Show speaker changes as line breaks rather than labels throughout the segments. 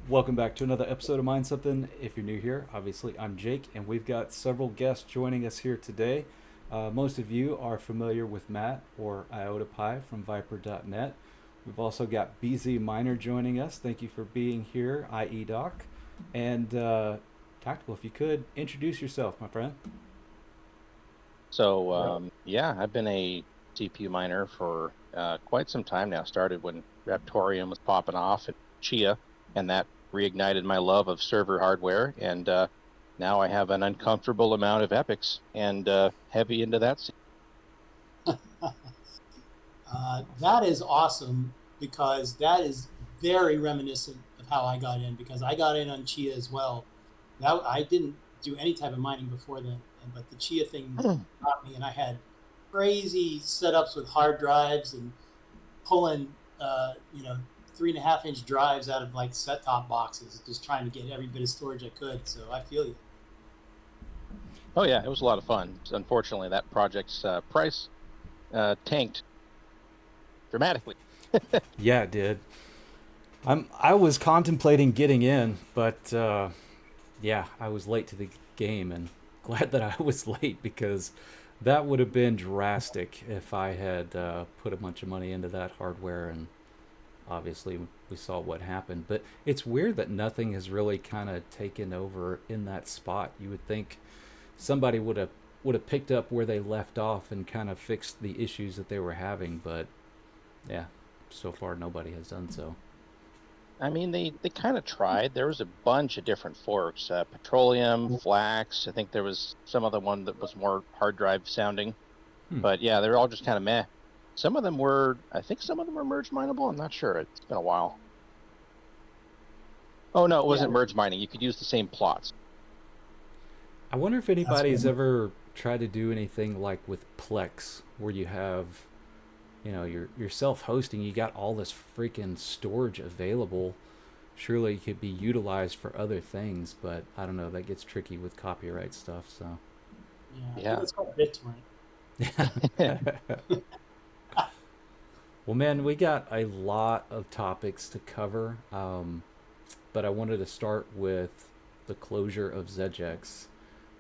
Welcome back to another episode of Mind Something. If you're new here, obviously I'm Jake, and we've got several guests joining us here today. Most of you are familiar with Matt or IotaPie from Viper.net. We've also got BZminer joining us. Thank you for being here, IE Doc. And Tactical, if you could introduce yourself, my friend.
Yeah, I've been a CPU miner for quite some time now. Started when Raptorium was popping off at Chia, and that reignited my love of server hardware. And now I have an uncomfortable amount of epics and heavy into that scene.
That is awesome because that is very reminiscent of how I got in because I got in on Chia as well. Now I didn't do any type of mining before then, but the Chia thing got me, and I had crazy setups with hard drives and pulling, 3.5-inch drives out of like set-top boxes, just trying to get every bit of storage I could. So I feel you.
Oh yeah, it was a lot of fun. Unfortunately, that project's price tanked dramatically.
Yeah, it did. I was contemplating getting in, but yeah, I was late to the game, and glad that I was late because that would have been drastic if I had put a bunch of money into that hardware, and obviously we saw what happened. But it's weird that nothing has really kind of taken over in that spot. You would think somebody would have picked up where they left off and kind of fixed the issues that they were having, but yeah, so far nobody has done so.
I mean, they kind of tried. There was a bunch of different forks, petroleum, flax. I think there was some other one that was more hard drive sounding. But yeah, they're all just kind of meh. I think some of them were merge mineable. I'm not sure. It's been a while. Oh, no, it wasn't merge mining. You could use the same plots.
I wonder if anybody's ever tried to do anything like with Plex, where you have, you're self-hosting. You got all this freaking storage available. Surely it could be utilized for other things, but I don't know. That gets tricky with copyright stuff. So
Yeah. It's called BitTorrent.
Well, man, we got a lot of topics to cover, but I wanted to start with the closure of Xeggex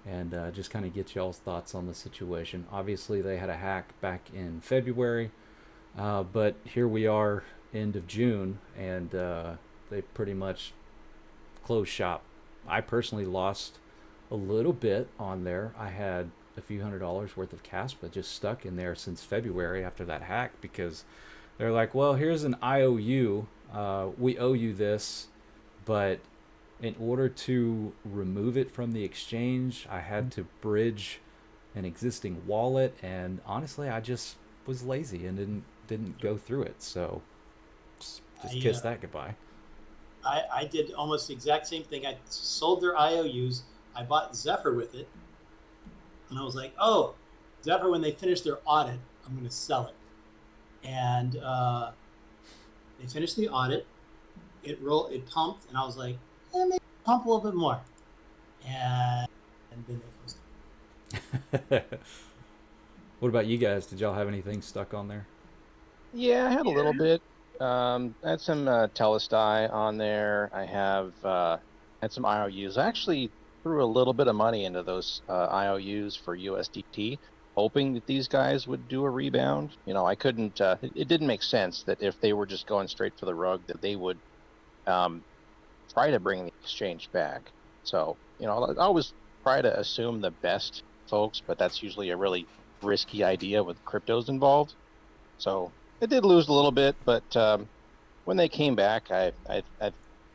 and just kind of get y'all's thoughts on the situation. Obviously, they had a hack back in February, but here we are, end of June, and they pretty much closed shop. I personally lost a little bit on there. I had a few $100s worth of cash, but just stuck in there since February after that hack because they're like, well, here's an IOU. We owe you this, but in order to remove it from the exchange, I had to bridge an existing wallet, and honestly, I just was lazy and didn't go through it. So just kiss that goodbye.
I did almost the exact same thing. I sold their IOUs. I bought Zephyr with it, and I was like, oh, Zephyr, when they finish their audit, I'm going to sell it. And they finished the audit. It pumped, and I was like, maybe pump a little bit more. And then they closed it.
What about you guys? Did y'all have anything stuck on there?
Yeah, I had a little bit. I had some Telestai on there. I have had some IOUs. I actually threw a little bit of money into those IOUs for USDT, hoping that these guys would do a rebound. I couldn't. It didn't make sense that if they were just going straight for the rug, that they would try to bring the exchange back. So, I always try to assume the best folks, but that's usually a really risky idea with cryptos involved. So it did lose a little bit, but when they came back, I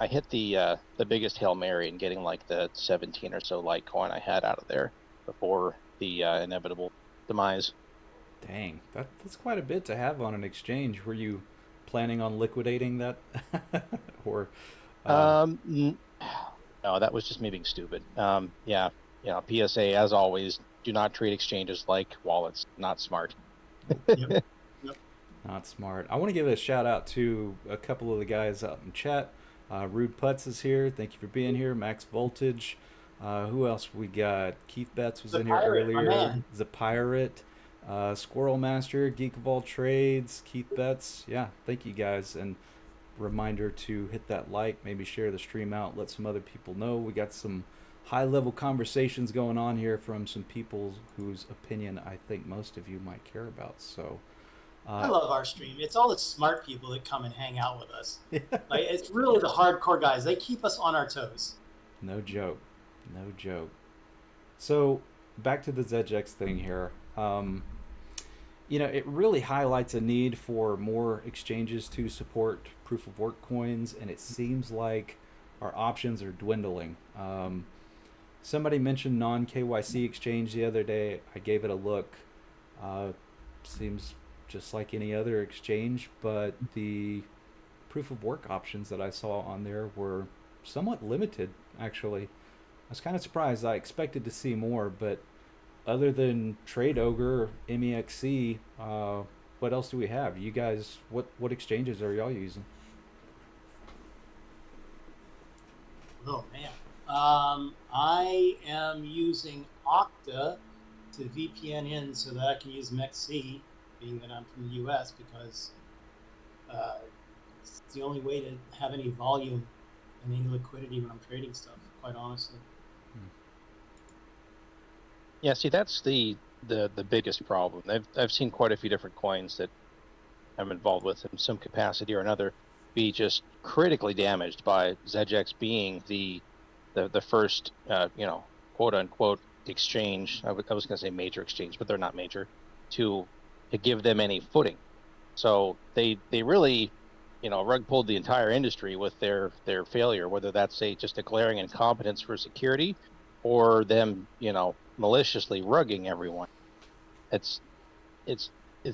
hit the biggest Hail Mary in getting like the 17 or so Litecoin I had out of there before the inevitable demise.
Dang, that's quite a bit to have on an exchange. Were you planning on liquidating that, or?
No, that was just me being stupid. Yeah, PSA as always: do not treat exchanges like wallets. Not smart.
Yep.
Not smart. I want to give a shout out to a couple of the guys out in chat. Rude Putz is here. Thank you for being here. Max Voltage. Who else we got? Keith Betts was in here earlier. The Pirate. Squirrel Master, Geek of All Trades, Keith Betts. Yeah, thank you guys. And reminder to hit that like, maybe share the stream out, let some other people know. We got some high level conversations going on here from some people whose opinion I think most of you might care about. So
I love our stream. It's all the smart people that come and hang out with us. Like, it's really the hardcore guys. They keep us on our toes.
No joke. No joke. So back to the Xeggex thing here. It really highlights a need for more exchanges to support proof of work coins, and it seems like our options are dwindling. Somebody mentioned non KYC exchange the other day. I gave it a look. Seems just like any other exchange, but the proof of work options that I saw on there were somewhat limited, actually. I was kind of surprised. I expected to see more, but other than Trade Ogre, MEXC, what else do we have? You guys, what exchanges are y'all using?
Oh man, I am using Okta to VPN in so that I can use MEXC, being that I'm from the U.S. because it's the only way to have any volume and any liquidity when I'm trading stuff. Quite honestly.
Yeah, see, that's the biggest problem. I've seen quite a few different coins that I'm involved with in some capacity or another be just critically damaged by Xeggex being the first quote unquote exchange. I was going to say major exchange, but they're not major, to give them any footing. So they really rug pulled the entire industry with their failure, whether that's just a glaring incompetence for security or them maliciously rugging everyone. It's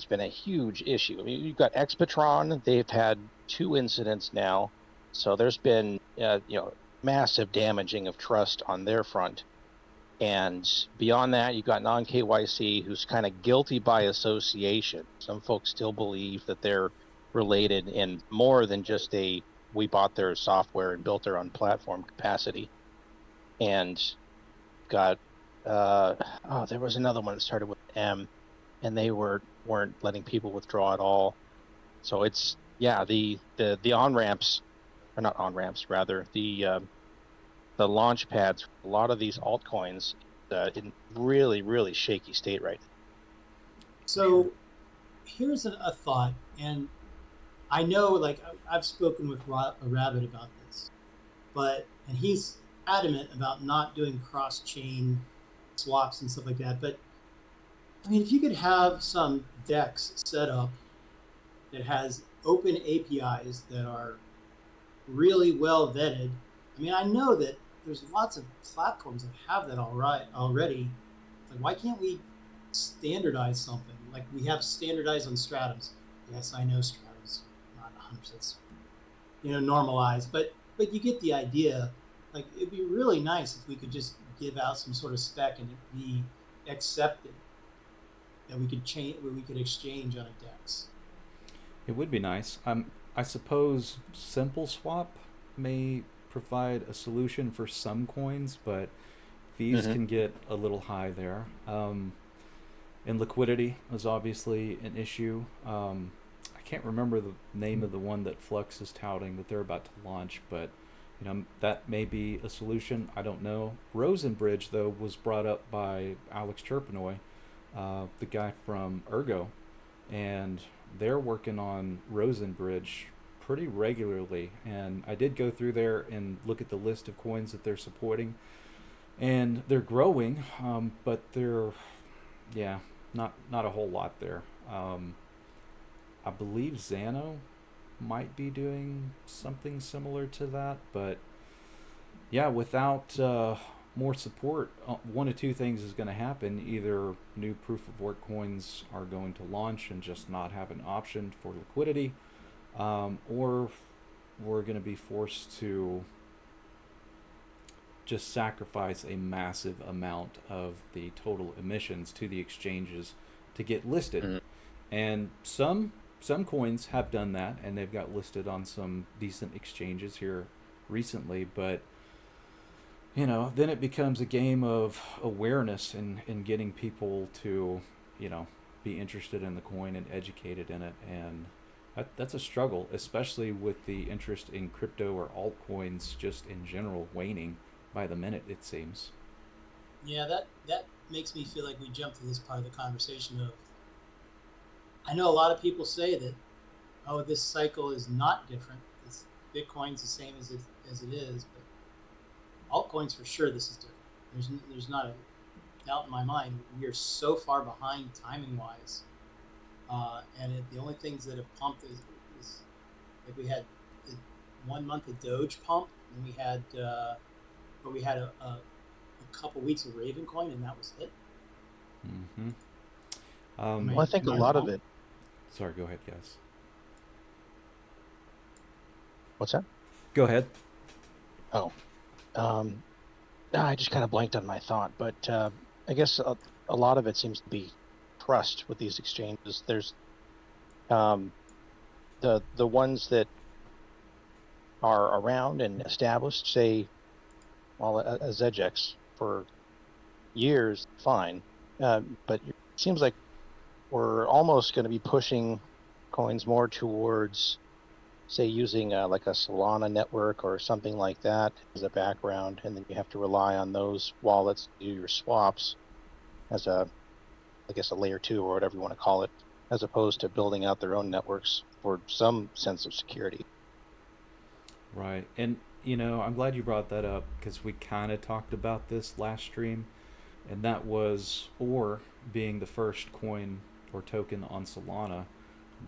been a huge issue. I mean, you've got Expatron. They've had 2 incidents now, so there's been massive damaging of trust on their front. And beyond that, you've got non KYC, who's kind of guilty by association. Some folks still believe that they're related in more than just we bought their software and built their own platform capacity. And got there was another one that started with M, and they weren't letting people withdraw at all. So it's the on ramps, or not on ramps, rather the launch pads. A lot of these altcoins in really, really shaky state right now.
So here's a thought, and I know, like, I've spoken with Rabbit about this, and he's adamant about not doing cross-chain swaps and stuff like that. But I mean, if you could have some DEX set up that has open APIs that are really well vetted. I mean, I know that there's lots of platforms that have that already. Like, why can't we standardize something? Like, we have standardized on Stratums. Yes, I know Stratums, not 100%, normalized, but you get the idea. Like, it'd be really nice if we could just give out some sort of spec and it be accepted, that we could exchange on a DEX.
It would be nice. I suppose Simple Swap may provide a solution for some coins, but fees can get a little high there. And liquidity is obviously an issue. I can't remember the name of the one that Flux is touting that they're about to launch, but that may be a solution. I don't know. Rosenbridge, though, was brought up by Alex Cherpinoy, the guy from Ergo, and they're working on Rosenbridge pretty regularly. And I did go through there and look at the list of coins that they're supporting, and they're growing, but they're not a whole lot there. I believe Xano might be doing something similar to that, but without more support, one of 2 things is going to happen. Either new proof of work coins are going to launch and just not have an option for liquidity, or we're going to be forced to just sacrifice a massive amount of the total emissions to the exchanges to get listed. And some coins have done that, and they've got listed on some decent exchanges here recently, but then it becomes a game of awareness and getting people to be interested in the coin and educated in it. And That's a struggle, especially with the interest in crypto or altcoins just in general waning by the minute, it seems.
Yeah, that makes me feel like we jumped to this part of the conversation of, I know a lot of people say that, oh, this cycle is not different. It's, Bitcoin's the same as it is, but altcoins for sure this is different. There's not a doubt in my mind. We are so far behind timing wise, the only things that have pumped is like we had the 1 month of Doge pump, and we had a couple weeks of Ravencoin, and that was it.
Mm-hmm.
Well, I think a lot of it.
Sorry, go ahead, guys.
What's that?
Go ahead.
Oh, I just kind of blanked on my thought, but I guess a lot of it seems to be trust with these exchanges. There's the ones that are around and established, say, well, a Xeggex for years, fine, but it seems like we're almost going to be pushing coins more towards, say, using like a Solana network or something like that as a background, and then you have to rely on those wallets to do your swaps as I guess a layer 2 or whatever you want to call it, as opposed to building out their own networks for some sense of security.
Right. And, I'm glad you brought that up because we kind of talked about this last stream, and that was Or being the first coin or token on Solana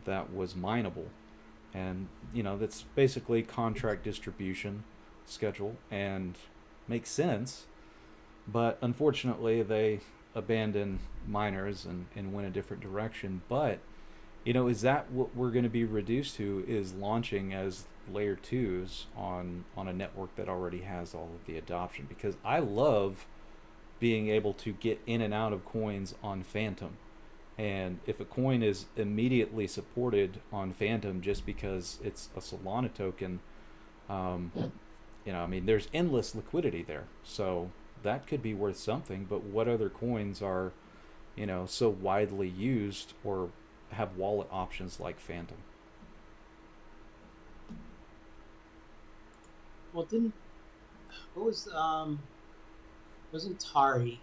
that was mineable. And, that's basically contract distribution schedule and makes sense. But unfortunately, they abandoned miners and went a different direction. But, is that what we're going to be reduced to, is launching as layer 2s on a network that already has all of the adoption? Because I love being able to get in and out of coins on Phantom. And if a coin is immediately supported on Phantom just because it's a Solana token, there's endless liquidity there. So that could be worth something. But what other coins are, so widely used or have wallet options like Phantom?
Well, what was wasn't Tari?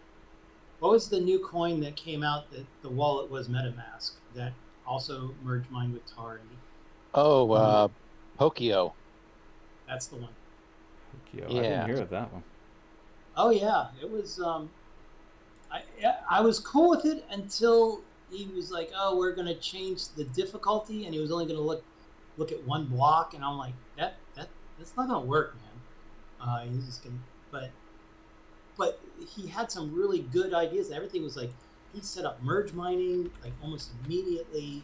What was the new coin that came out that the wallet was MetaMask that also merged mine with Tari?
Oh, Pokio.
That's the one.
Tokyo.
Yeah.
I didn't hear of that one.
Oh yeah, it was. I was cool with it until he was like, "Oh, we're gonna change the difficulty," and he was only gonna look at one block, and I'm like, that's not gonna work, man. He's just gonna, but he had some really good ideas. Everything was like, he set up merge mining like almost immediately.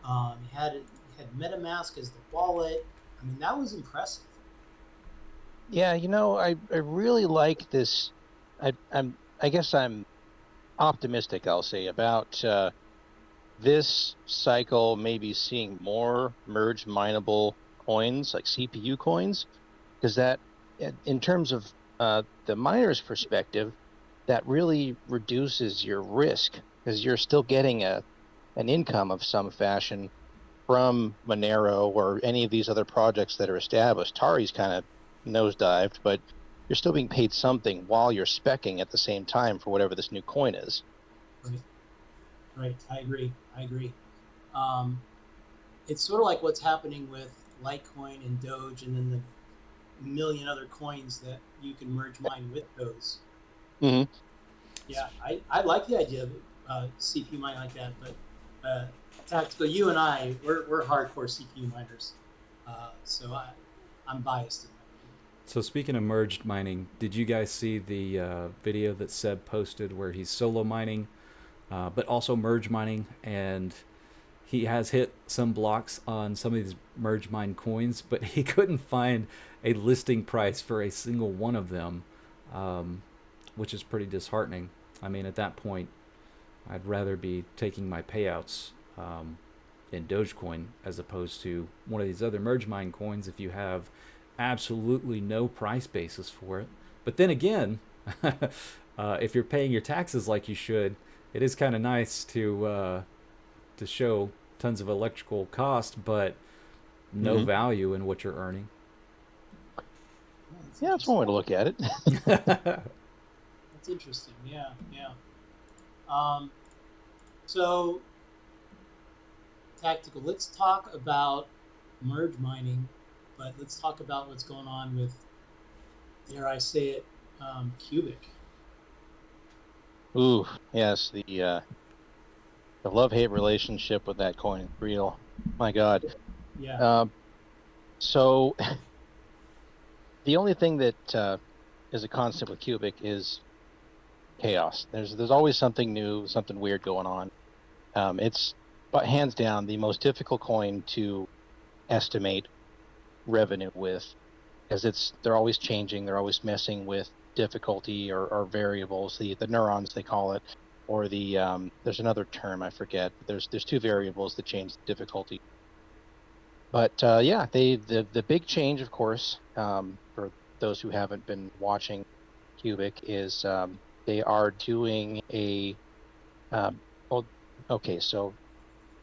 He had MetaMask as the wallet. I mean, that was impressive.
Yeah, I really like this. I guess I'm optimistic, I'll say, about this cycle maybe seeing more merge mineable coins, like CPU coins, because that, in terms of the miner's perspective, that really reduces your risk because you're still getting an income of some fashion from Monero or any of these other projects that are established. Tari's kind of nosedived, but you're still being paid something while you're speccing at the same time for whatever this new coin is.
Right. I agree. It's sort of like what's happening with Litecoin and Doge, and then the million other coins that you can merge mine with those.
Mm-hmm.
Yeah, I like the idea of CPU mining like that, but Tactical, you and I, we're hardcore CPU miners, so I'm biased in that.
So speaking of merged mining, did you guys see the video that Seb posted where he's solo mining, but also merge mining, and he has hit some blocks on some of these merge mine coins, but he couldn't find a listing price for a single one of them, which is pretty disheartening. I mean, at that point, I'd rather be taking my payouts in Dogecoin as opposed to one of these other merge mine coins if you have absolutely no price basis for it. But then again, if you're paying your taxes like you should, it is kind of nice to show tons of electrical cost, but no value in what you're earning.
Yeah, that's one way to look at it.
That's interesting. Yeah, yeah. So, Tactical, let's talk about merge mining, but let's talk about what's going on with, dare I say it, Cubic.
Ooh, yes, the love-hate relationship with that coin is real. My God.
Yeah.
So the only thing that is a constant with Cubic is chaos. There's always something new, something weird going on. It's but hands down the most difficult coin to estimate revenue with, because they're always changing, they're always messing with difficulty or variables, the neurons they call it, or there's another term I forget. There's two variables that change the difficulty. But yeah, the big change, of course, for those who haven't been watching Cubic, is they are doing a well, okay, so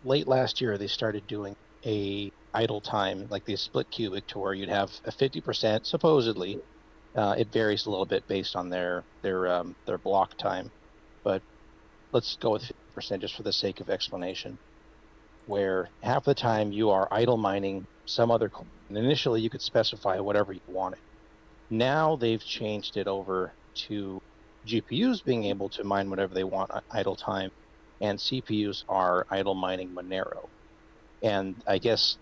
late last year they started doing a idle time, like they split Cubic to where you'd have a 50% supposedly. It varies a little bit based on their block time, but let's go with 50% just for the sake of explanation, where half the time you are idle mining some other coin. And initially you could specify whatever you wanted. Now they've changed it over to GPUs being able to mine whatever they want at idle time, and CPUs are idle mining Monero. And I guess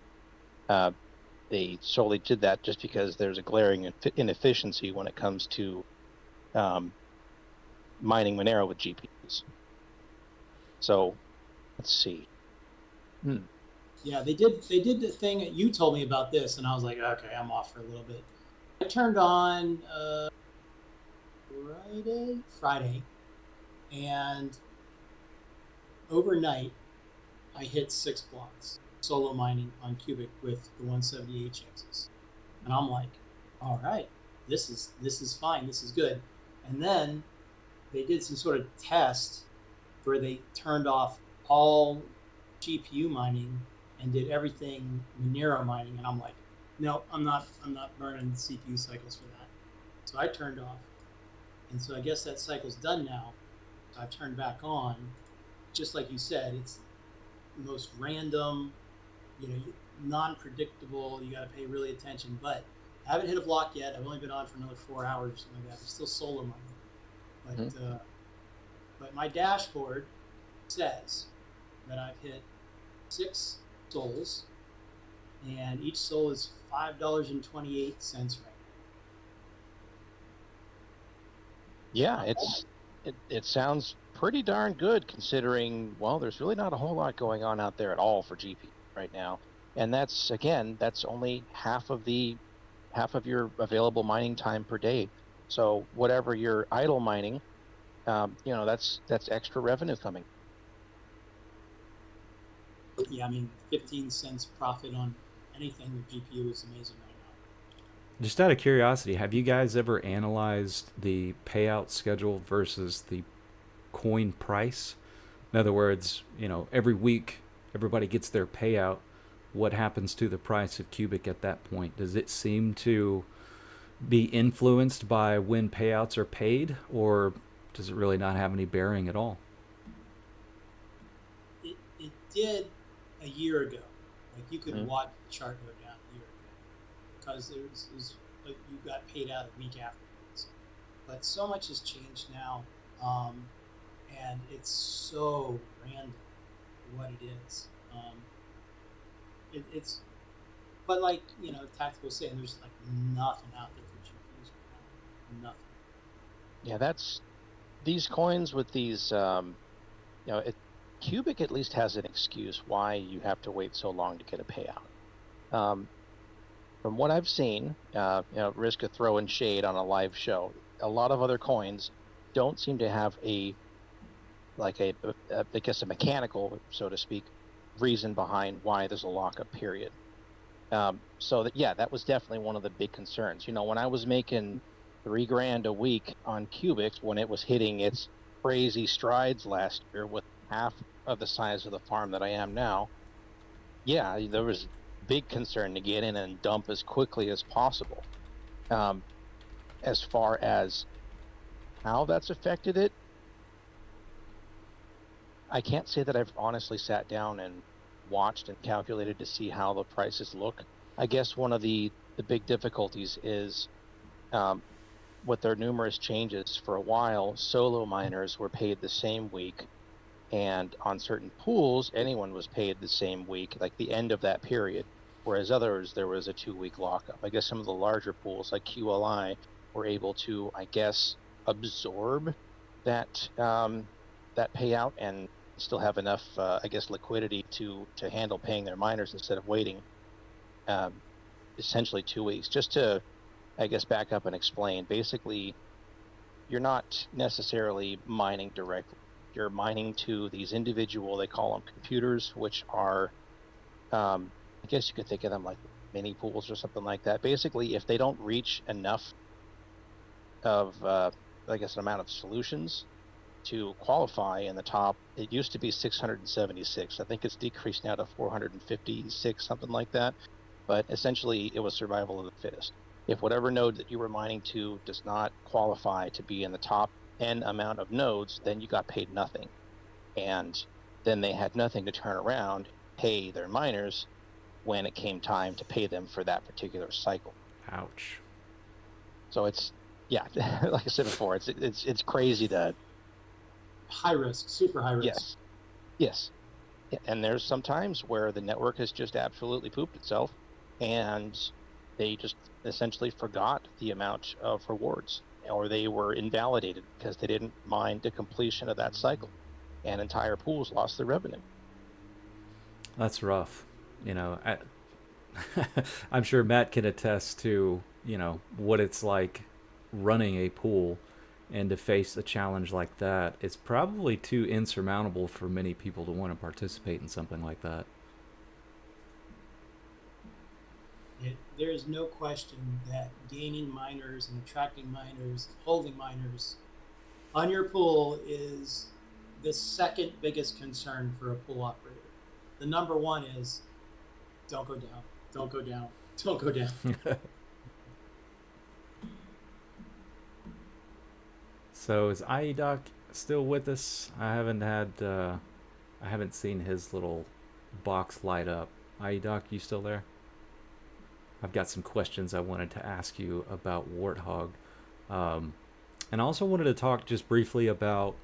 they solely did that just because there's a glaring inefficiency when it comes to mining Monero with GPUs. So let's see.
Yeah, they did the thing that you told me about this, and I was like, okay, I'm off for a little bit. I turned on Friday, and overnight I hit 6 blocks solo mining on Cubic with the 170 HXs, and I'm like, all right, this is fine, this is good. And then they did some sort of test where they turned off all GPU mining and did everything Monero mining, and I'm like, no, I'm not burning CPU cycles for that. So I turned off, and so I guess that cycle's done now. So I've turned back on. Just like you said, it's the most random, non-predictable. You got to pay really attention. But I haven't hit a block yet. I've only been on for another 4 hours or something like that. It's still solo mining, but my dashboard says that I've hit 6 souls, and each soul is $5.28 right now.
Yeah, it sounds pretty darn good considering, well, there's really not a whole lot going on out there at all for GP right now. And that's only half of your available mining time per day. So whatever you're idle mining, that's extra revenue coming.
Yeah, I mean, 15 cents profit on anything with GPU is amazing right now.
Just out of curiosity, have you guys ever analyzed the payout schedule versus the coin price? In other words, every week everybody gets their payout. What happens to the price of Cubic at that point? Does it seem to be influenced by when payouts are paid, or does it really not have any bearing at all?
It did a year ago. Like, you could watch the chart go down a year ago because it was like you got paid out a week afterwards. But so much has changed now, and it's so random what it is. It's but like Tactical was saying, there's like nothing out there for GPUs right now. Nothing.
Yeah, that's these coins with these. Cubic at least has an excuse why you have to wait so long to get a payout. From what I've seen, risk of throwing shade on a live show, a lot of other coins don't seem to have I guess a mechanical, so to speak, reason behind why there's a lockup period. That was definitely one of the big concerns. When I was making $3,000 a week on Cubic, when it was hitting its crazy strides last year with half of the size of the farm that I am now, yeah, there was big concern to get in and dump as quickly as possible. As far as how that's affected it, I can't say that I've honestly sat down and watched and calculated to see how the prices look. I guess one of the big difficulties is with their numerous changes. For a while, solo miners were paid the same week, and on certain pools, anyone was paid the same week, like the end of that period, whereas others, there was a 2-week lockup. I guess some of the larger pools like QLI were able to, I guess, absorb that that payout and still have enough, I guess, liquidity to handle paying their miners instead of waiting essentially 2 weeks. Just to, I guess, back up and explain, basically, you're not necessarily mining directly. You're mining to these individual, they call them computers, which are, I guess you could think of them like mini pools or something like that. Basically, if they don't reach enough of, I guess, an amount of solutions to qualify in the top, it used to be 676. I think it's decreased now to 456, something like that. But essentially, it was survival of the fittest. If whatever node that you were mining to does not qualify to be in the top N amount of nodes, then you got paid nothing. And then they had nothing to turn around, pay their miners when it came time to pay them for that particular cycle.
Ouch.
So it's, yeah, like I said before, it's crazy to...
High risk, super high risk.
Yes. Yes. And there's some times where the network has just absolutely pooped itself, and they just essentially forgot the amount of rewards, or they were invalidated because they didn't mine to completion of that cycle, and entire pools lost their revenue.
That's rough. I'm sure Matt can attest to, what it's like running a pool, and to face a challenge like that, it's probably too insurmountable for many people to want to participate in something like that.
There is no question that gaining miners and attracting miners, holding miners on your pool is the second biggest concern for a pool operator. The number one is don't go down, don't go down, don't go down.
So is IEDoc still with us? I haven't seen his little box light up. IEDoc, you still there? I've got some questions I wanted to ask you about Warthog. And I also wanted to talk just briefly about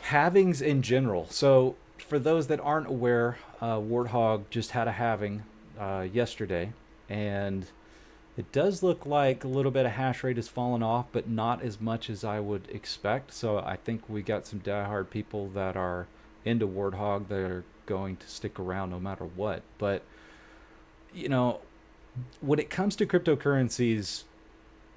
halvings in general. So for those that aren't aware, Warthog just had a halving yesterday, and it does look like a little bit of hash rate has fallen off, but not as much as I would expect. So I think we got some diehard people that are into Warthog that are going to stick around no matter what. But, when it comes to cryptocurrencies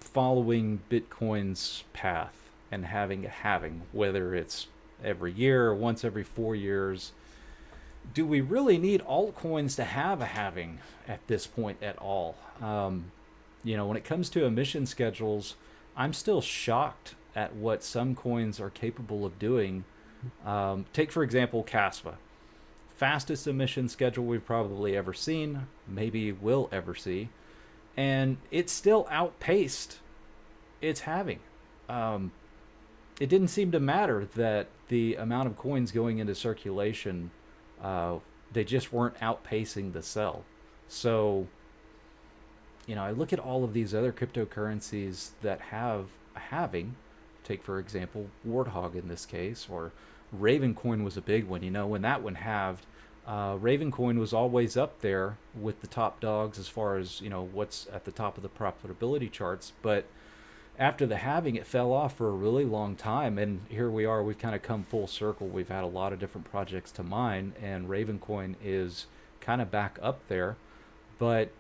following Bitcoin's path and having a halving, whether it's every year or once every 4 years, do we really need altcoins to have a halving at this point at all? When it comes to emission schedules, I'm still shocked at what some coins are capable of doing. Take, for example, Caspa. Fastest emission schedule we've probably ever seen, maybe will ever see, and it still outpaced its halving. It didn't seem to matter that the amount of coins going into circulation, they just weren't outpacing the sell. So, I look at all of these other cryptocurrencies that have a halving. Take, for example, Warthog in this case, or Ravencoin was a big one. When that one halved, Ravencoin was always up there with the top dogs as far as, what's at the top of the profitability charts. But after the halving, it fell off for a really long time. And here we are, we've kind of come full circle. We've had a lot of different projects to mine, and Ravencoin is kind of back up there. But,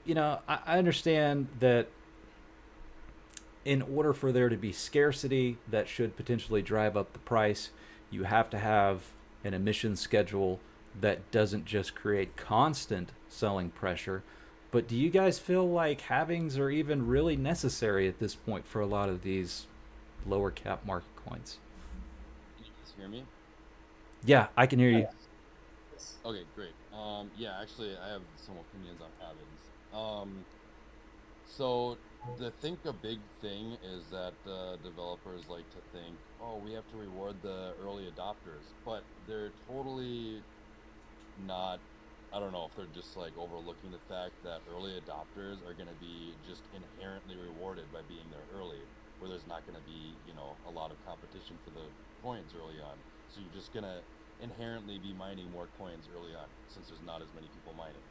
I understand that in order for there to be scarcity that should potentially drive up the price, you have to have an emission schedule that doesn't just create constant selling pressure. But do you guys feel like halvings are even really necessary at this point for a lot of these lower cap market coins?
Can you guys hear me?
Yeah, I can hear you.
this.
Okay, great. Yeah, actually, I have some opinions on halvings. So I think a big thing is that developers like to think, oh, we have to reward the early adopters, but they're totally not. I don't know if they're just like overlooking the fact that early adopters are going to be just inherently rewarded by being there early, where there's not going to be, a lot of competition for the coins early on. So you're just going to inherently be mining more coins early on since there's not as many people mining.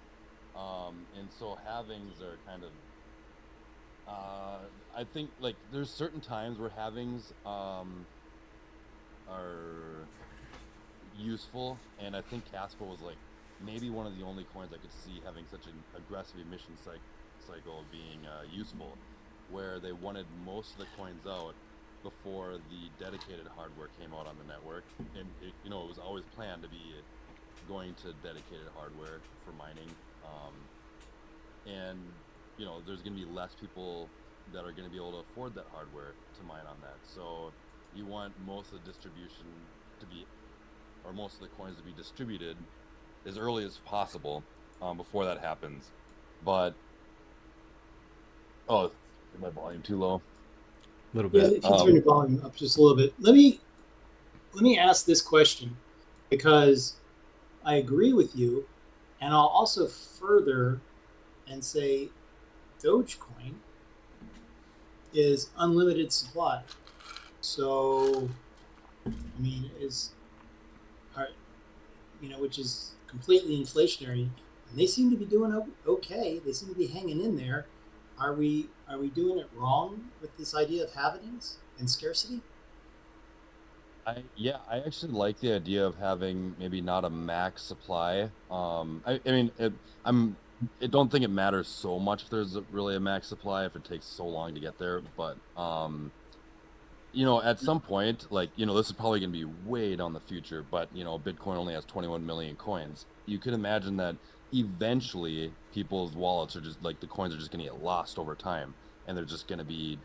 And so halvings are kind of, I think like there's certain times where halvings are useful, and I think Casper was like maybe one of the only coins I could see having such an aggressive emission cycle being useful, where they wanted most of the coins out before the dedicated hardware came out on the network, and it was always planned to be going to dedicated hardware for mining, and there's going to be less people that are going to be able to afford that hardware to mine on that. So you want most of the distribution to be, or most of the coins to be distributed as early as possible before that happens. But is my volume too low?
A little
Yeah,
bit.
if you turn your volume up just a little bit. Let me ask this question, because I agree with you, and I'll also further and say Dogecoin is unlimited supply. So, I mean, which is completely inflationary, and they seem to be doing okay. They seem to be hanging in there. Are we doing it wrong with this idea of halvings and scarcity?
I actually like the idea of having maybe not a max supply. I mean, I don't think it matters so much if there's really a max supply if it takes so long to get there. But at some point, like this is probably going to be way down the future. But Bitcoin only has 21 million coins. You can imagine that eventually people's wallets are just like the coins are just going to get lost over time, and they're just going to be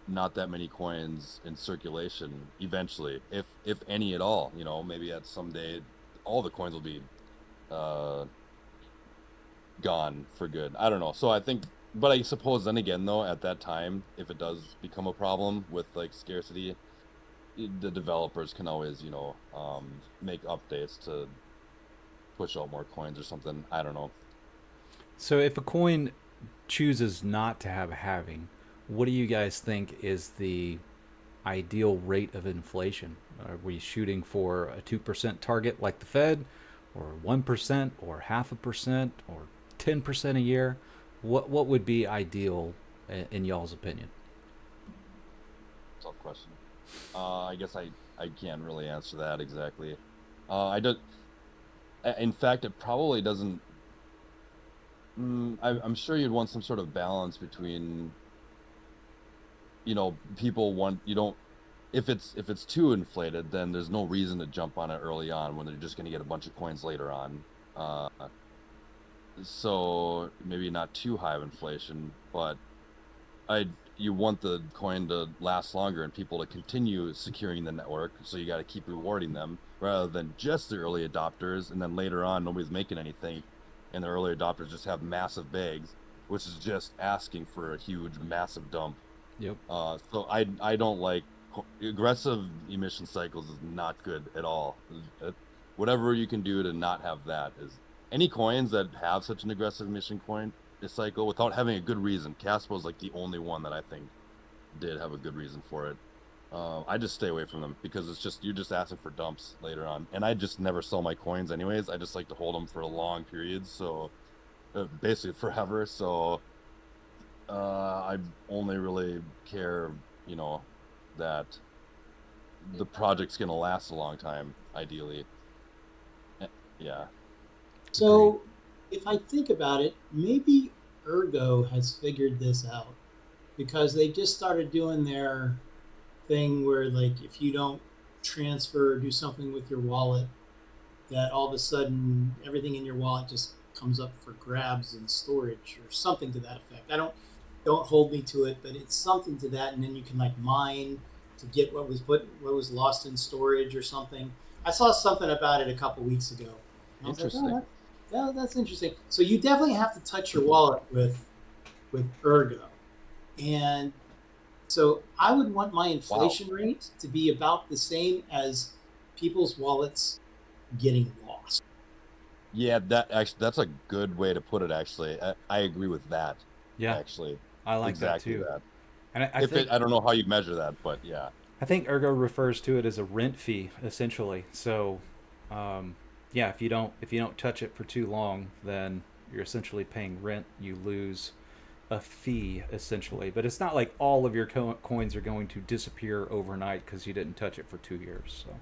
not that many coins in circulation eventually, if any at all. Maybe at someday all the coins will be gone for good. I don't know. So I think, but I suppose then again though, at that time, if it does become a problem with like scarcity, the developers can always make updates to push out more coins or something. I don't know.
So if a coin chooses not to have a halving, what do you guys think is the ideal rate of inflation? Are we shooting for a 2% target like the Fed, or 1%, or 0.5%, or 10% a year? What would be ideal in y'all's opinion?
Tough question. I guess I can't really answer that exactly. I don't. In fact, it probably doesn't. I'm sure you'd want some sort of balance between people want you don't if it's too inflated, then there's no reason to jump on it early on when they're just going to get a bunch of coins later on. So maybe not too high of inflation, but you want the coin to last longer and people to continue securing the network, so you got to keep rewarding them rather than just the early adopters, and then later on nobody's making anything and the early adopters just have massive bags, which is just asking for a huge massive dump.
Yep.
So I don't like aggressive emission cycles is not good at all. Whatever you can do to not have that is any coins that have such an aggressive emission coin cycle without having a good reason. Caspo is like the only one that I think did have a good reason for it. I just stay away from them because it's just you're just asking for dumps later on, and I just never sell my coins anyways. I just like to hold them for long periods, so basically forever. So I only really care, that the project's gonna last a long time, ideally. Yeah.
So, if I think about it, maybe Ergo has figured this out, because they just started doing their thing where, like, if you don't transfer or do something with your wallet, that all of a sudden everything in your wallet just comes up for grabs in storage or something to that effect. Don't hold me to it, but it's something to that, and then you can like mine to get what was lost in storage or something. I saw something about it a couple weeks ago. And I was like,
Interesting.
that's interesting. So you definitely have to touch your wallet with Ergo, and so I would want my
Wow.
inflation rate to be about the same as people's wallets getting lost.
Yeah, that's a good way to put it. Actually, I agree with that.
Yeah,
Actually,
I like that
exactly
too.
that.
And
If it, I don't know how you measure that, but yeah.
I think Ergo refers to it as a rent fee essentially. So, um, yeah, if you don't touch it for too long, then you're essentially paying rent. You lose a fee essentially, but it's not like all of your coins are going to disappear overnight because you didn't touch it for 2 years. So,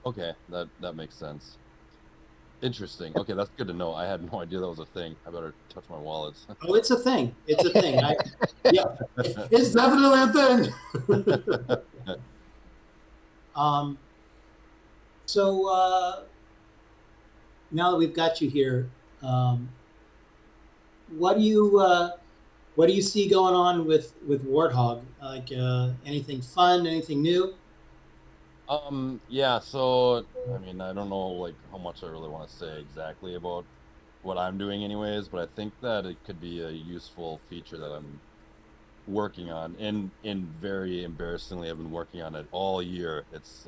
Okay, that makes sense. Interesting. Okay, that's good to know. I had no idea that was a thing. I better touch my wallets.
Oh, it's a thing. It's a thing. Yeah, it's definitely a thing. um, so now that we've got you here, um, what do you what do you see going on with Warthog? Like anything fun, anything new?
Yeah, so I mean, I don't know like how much I really want to say exactly about what I'm doing anyways, but I think that it could be a useful feature that I'm working on. And very embarrassingly, I've been working on it all year. It's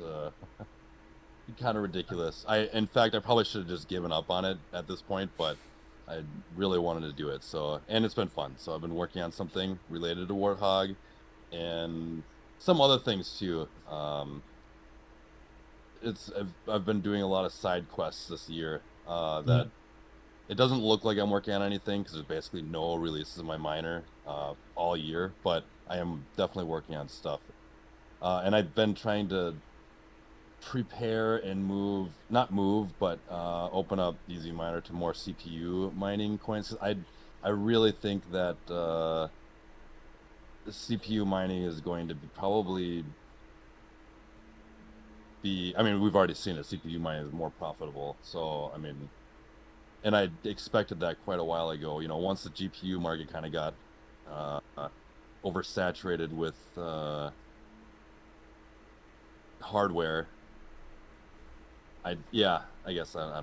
kind of ridiculous. In fact, I probably should have just given up on it at this point, but I really wanted to do it. So, and it's been fun. So I've been working on something related to Warthog and some other things too. I've been doing a lot of side quests this year. That it doesn't look like I'm working on anything because there's basically no releases of my miner all year, but I am definitely working on stuff. And I've been trying to prepare and not move, but open up BZminer to more CPU mining coins. I really think that CPU mining is going to probably be. I mean, we've already seen it. CPU mining is more profitable. So I mean, and I expected that quite a while ago. You know, once the GPU market kind of got oversaturated with hardware, I guess I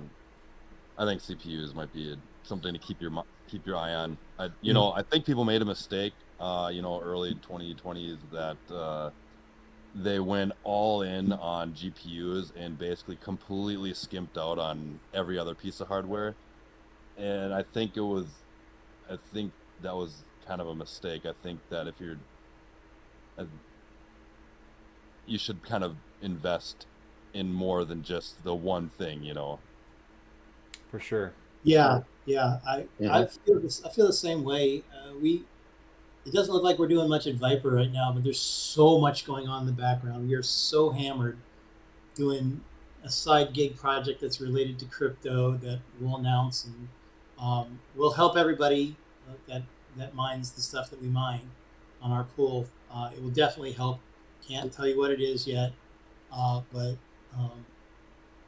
think CPUs might be something to keep your eye on. I think people made a mistake, early 2020s that they went all in on GPUs and basically completely skimped out on every other piece of hardware. And I think that was kind of a mistake. I think that if uh, you should kind of invest in more than just the one thing.
for sure.
Yeah, yeah. I
Mhm.
feel this. I feel the same way. It doesn't look like we're doing much at Viper right now, but there's so much going on in the background. We are so hammered doing a side gig project that's related to crypto that we'll announce, and we'll help everybody that mines the stuff that we mine on our pool. It will definitely help. Can't tell you what it is yet, but um,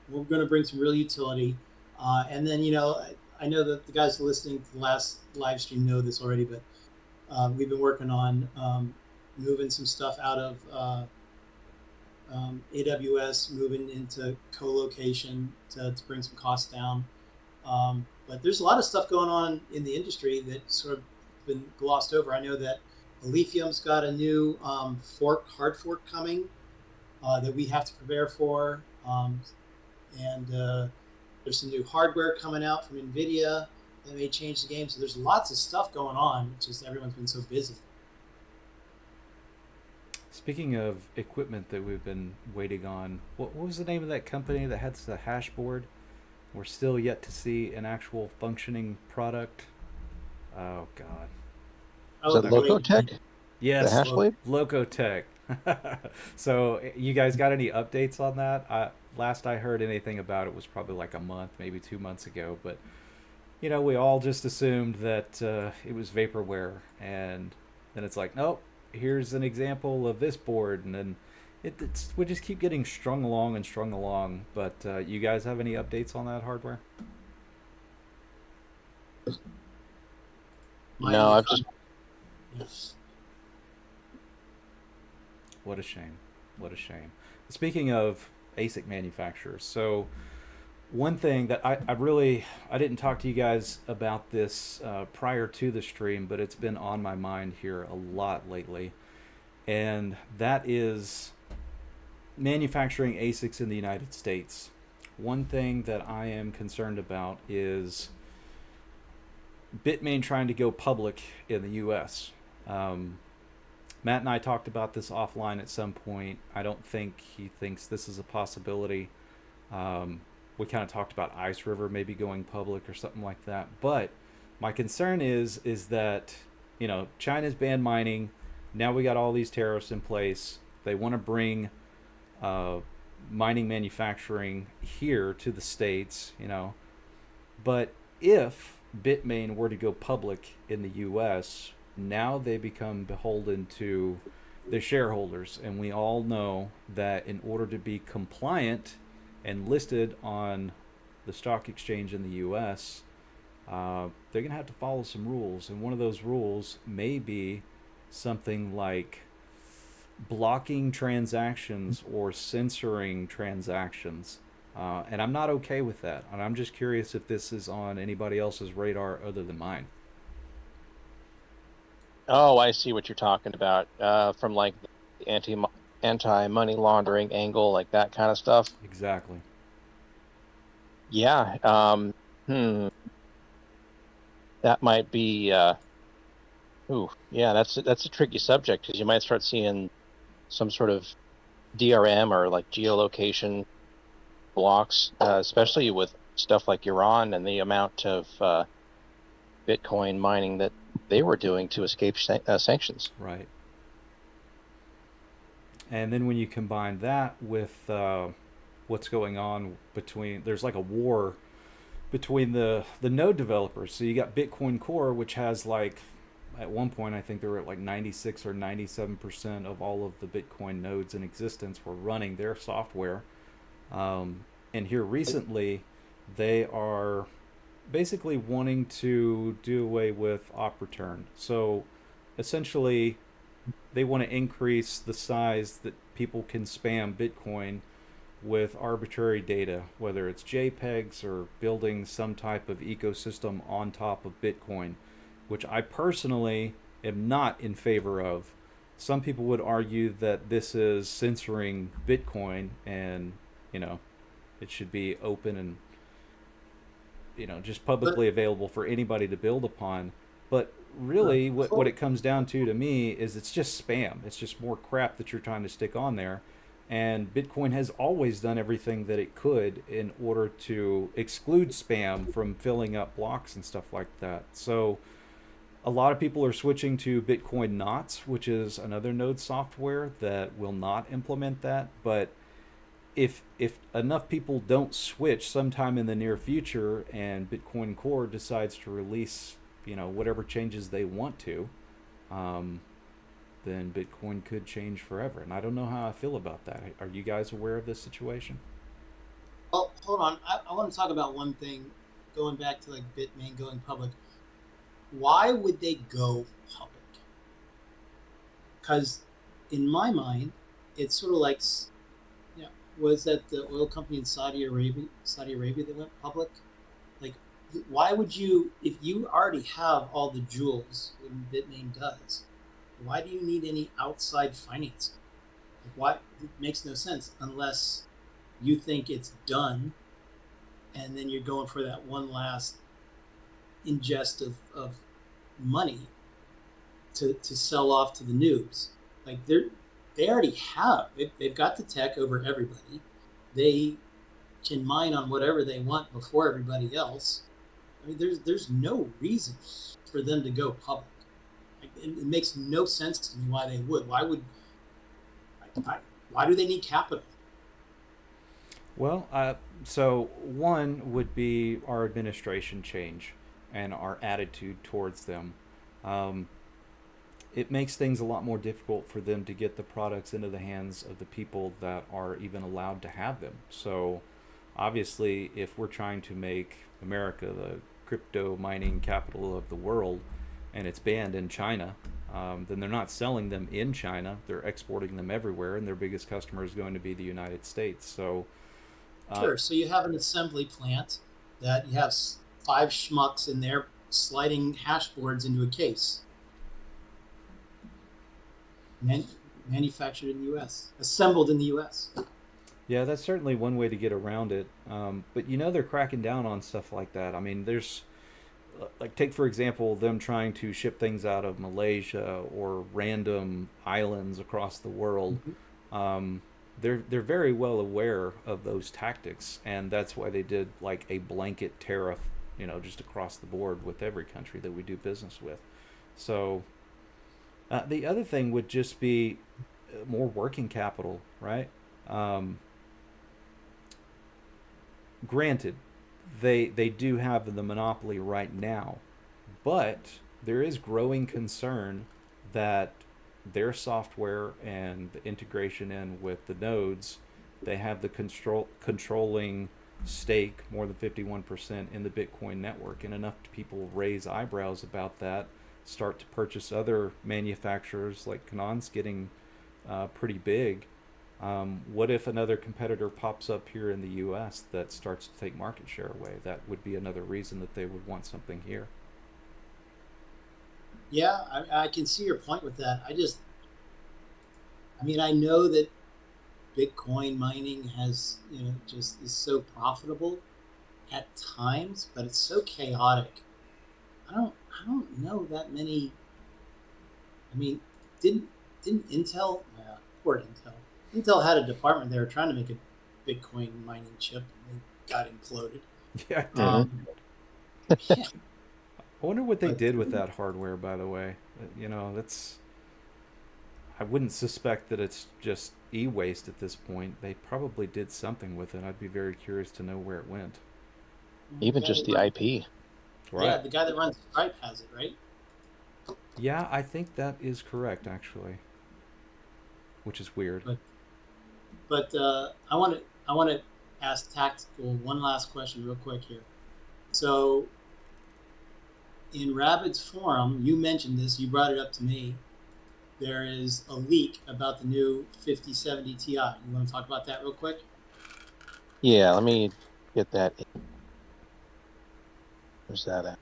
we're going to bring some real utility. And then, I know that the guys listening to the last live stream know this already, but we've been working on moving some stuff out of AWS, moving into co-location to bring some costs down. But there's a lot of stuff going on in the industry that sort of been glossed over. I know that Lithium's got a new hard fork coming that we have to prepare for. And there's some new hardware coming out from NVIDIA that may change the game. So there's lots of stuff going on. It's just everyone's been so busy.
Speaking of equipment that we've been waiting on, what was the name of that company that has the hash board? We're still yet to see an actual functioning product. Oh God.
Is
Oh,
that
wait.
Locotech? The
Yes,
Hashblade?
Locotech. So, you guys got any updates on that? Last I heard anything about it was probably like a month, maybe 2 months ago. But we all just assumed that it was vaporware, and then it's like, nope. Here's an example of this board, and then we just keep getting strung along and strung along. But you guys have any updates on that hardware?
No, I've just
Yes.
What a shame. What a shame. Speaking of ASIC manufacturers. So one thing that I didn't talk to you guys about this prior to the stream, but it's been on my mind here a lot lately, and that is manufacturing ASICs in the United States. One thing that I am concerned about is Bitmain trying to go public in the US. Matt and I talked about this offline at some point. I don't think he thinks this is a possibility. We kind of talked about Ice River maybe going public or something like that. But my concern is that, you know, China's banned mining. Now we got all these tariffs in place. They want to bring mining manufacturing here to the States, you know. But if Bitmain were to go public in the US, now they become beholden to the shareholders. And we all know that in order to be compliant and listed on the stock exchange in the US, they're going to have to follow some rules. And one of those rules may be something like blocking transactions or censoring transactions. And I'm not okay with that. And I'm just curious if this is on anybody else's radar other than mine.
Oh, I see what you're talking about. From like the anti-money laundering angle, like that kind of stuff.
Exactly.
Yeah. That might be. Yeah, that's a tricky subject because you might start seeing some sort of DRM or like geolocation blocks, especially with stuff like Iran and the amount of Bitcoin mining that they were doing to escape sanctions.
Right. And then when you combine that with what's going on between, there's like a war between the node developers. So you got Bitcoin Core, which has like, at one point I think they were at like 96 or 97% of all of the Bitcoin nodes in existence were running their software. And here recently, they are basically wanting to do away with op return. So essentially, they want to increase the size that people can spam Bitcoin with arbitrary data, whether it's JPEGs or building some type of ecosystem on top of Bitcoin, which I personally am not in favor of. Some people would argue that this is censoring Bitcoin and, you know, it should be open and, you know, just publicly available for anybody to build upon. But really, what it comes down to me is it's just spam. It's just more crap that you're trying to stick on there. And Bitcoin has always done everything that it could in order to exclude spam from filling up blocks and stuff like that. So a lot of people are switching to Bitcoin Knots, which is another node software that will not implement that. But if enough people don't switch sometime in the near future and Bitcoin Core decides to release, you know, whatever changes they want to, then Bitcoin could change forever. And I don't know how I feel about that. Are you guys aware of this situation?
Well, hold on. I want to talk about one thing, going back to like Bitmain going public. Why would they go public? Because in my mind, it's sort of like, yeah, was that the oil company in Saudi Arabia that went public? Like, why would you, if you already have all the jewels that Bitmain does, why do you need any outside financing? Like, why? It makes no sense unless you think it's done, and then you're going for that one last ingest of money to sell off to the noobs. Like they already have. They've got the tech over everybody. They can mine on whatever they want before everybody else. I mean, there's no reason for them to go public. It makes no sense to me why they would. Why do they need capital?
Well, so one would be our administration change and our attitude towards them. It makes things a lot more difficult for them to get the products into the hands of the people that are even allowed to have them. So obviously, if we're trying to make America the crypto mining capital of the world, and it's banned in China, then they're not selling them in China. They're exporting them everywhere, and their biggest customer is going to be the United States. So,
Sure. So you have an assembly plant that you have 5 schmucks in there sliding hash boards into a case. Man- Manufactured in the U.S., assembled in the U.S.
yeah, that's certainly one way to get around it. But they're cracking down on stuff like that. I mean, there's like take for example them trying to ship things out of Malaysia or random islands across the world.
Mhm.
They're very well aware of those tactics, and that's why they did like a blanket tariff, just across the board with every country that we do business with. So the other thing would just be more working capital, right? Um, Granted, they do have the monopoly right now, but there is growing concern that their software and the integration in with the nodes, they have the controlling stake more than 51% in the Bitcoin network, and enough people raise eyebrows about that, start to purchase other manufacturers like Canon's getting pretty big. What if another competitor pops up here in the U.S. that starts to take market share away? That would be another reason that they would want something here.
Yeah, I can see your point with that. I mean, I know that Bitcoin mining has, just is so profitable at times, but it's so chaotic. I don't know that many. I mean, didn't didn't Intel? Poor Intel. Intel had a department they were trying to make a Bitcoin mining chip, and they got imploded.
Yeah, I did.
Um, yeah,
I wonder what they
but
did with that hardware, by the way. That's. I wouldn't suspect that it's just e-waste at this point. They probably did something with it. I'd be very curious to know where it went.
Even
yeah,
just the IP.
yeah,
Right.
the guy that runs Stripe has it, right?
Yeah, I think that is correct, actually, which is weird.
But I want to ask Tactical one last question real quick here. So in Rabbit's forum, you mentioned this. You brought it up to me. There is a leak about the new 5070 Ti. You want to talk about that real quick?
Yeah, let me get that. Where's that at?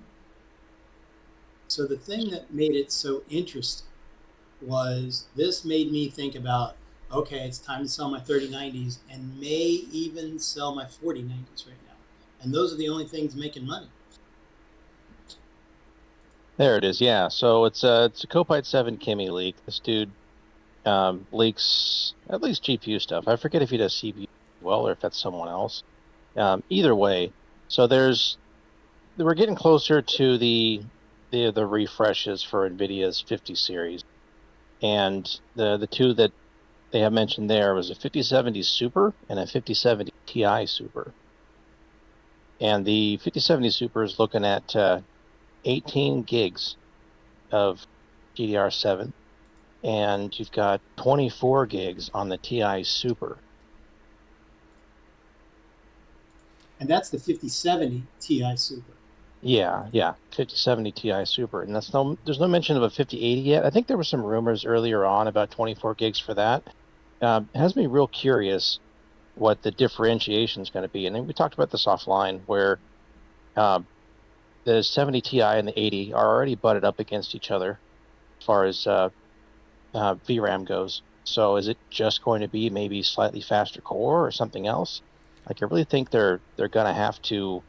So the thing that made it so interesting was this made me think about, okay, it's time to sell my 3090s and may even sell my 4090s right now. And those are the only things making money.
There it is. Yeah. So it's a Copite 7 Kimi leak. This dude leaks at least GPU stuff. I forget if he does CPU well or if that's someone else. Either way, so we're getting closer to the refreshes for NVIDIA's 50 series, and the two that they have mentioned there was a 5070 Super and a 5070 Ti Super. And the 5070 Super is looking at 18 gigs of GDR7, and you've got 24 gigs on the Ti Super.
And that's the 5070 Ti Super.
Yeah, 5070 Ti Super, and there's no mention of a 5080 yet. I think there were some rumors earlier on about 24 gigs for that. It has me real curious what the differentiation is going to be. And then we talked about this offline, where the 70 Ti and the 80 are already butted up against each other as far as VRAM goes. So is it just going to be maybe slightly faster core or something else? Like, I really think they're going to have to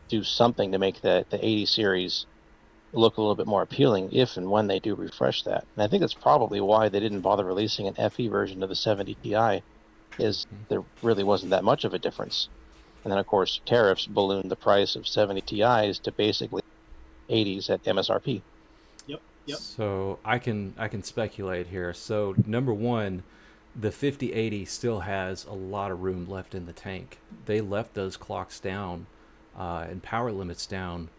do something to make the 80 series look a little bit more appealing if and when they do refresh that. And I think that's probably why they didn't bother releasing an FE version of the 70 Ti, is there really wasn't that much of a difference. And then, of course, tariffs ballooned the price of 70 Ti's to basically 80s at MSRP.
Yep.
So I can speculate here. So number one, the 5080 still has a lot of room left in the tank. They left those clocks down and power limits down.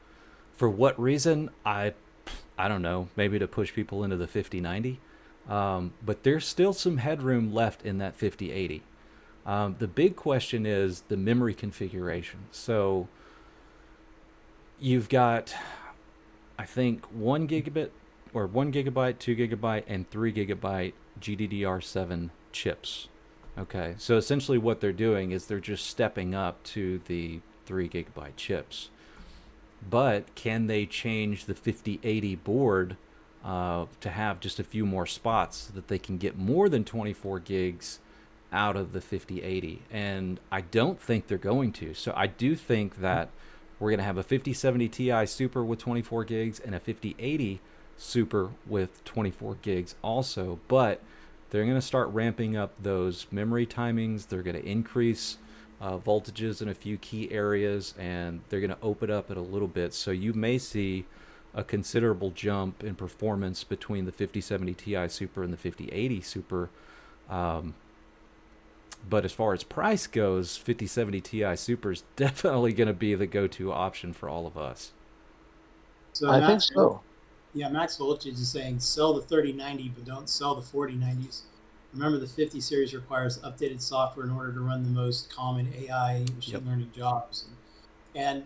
For what reason? I don't know. Maybe to push people into the 5090. But there's still some headroom left in that 5080. The big question is the memory configuration. So you've got I think 1 gigabit or 1 gigabyte, 2 gigabyte, and 3 gigabyte GDDR7 chips. Okay, so essentially what they're doing is they're just stepping up to the 3 gigabyte chips. But can they change the 5080 board to have just a few more spots so that they can get more than 24 gigs out of the 5080? And I don't think they're going to. So I do think that we're going to have a 5070 Ti Super with 24 gigs and a 5080 Super with 24 gigs also. But they're going to start ramping up those memory timings. They're going to increase voltages in a few key areas, and they're going to open up it a little bit. So you may see a considerable jump in performance between the 5070 Ti Super and the 5080 Super. But as far as price goes, 5070 Ti Super is definitely going to be the go-to option for all of us.
So
I think so.
Yeah, Max Voltage is saying sell the 3090, but don't sell the 4090s. Remember, the 50 series requires updated software in order to run the most common AI machine learning jobs. And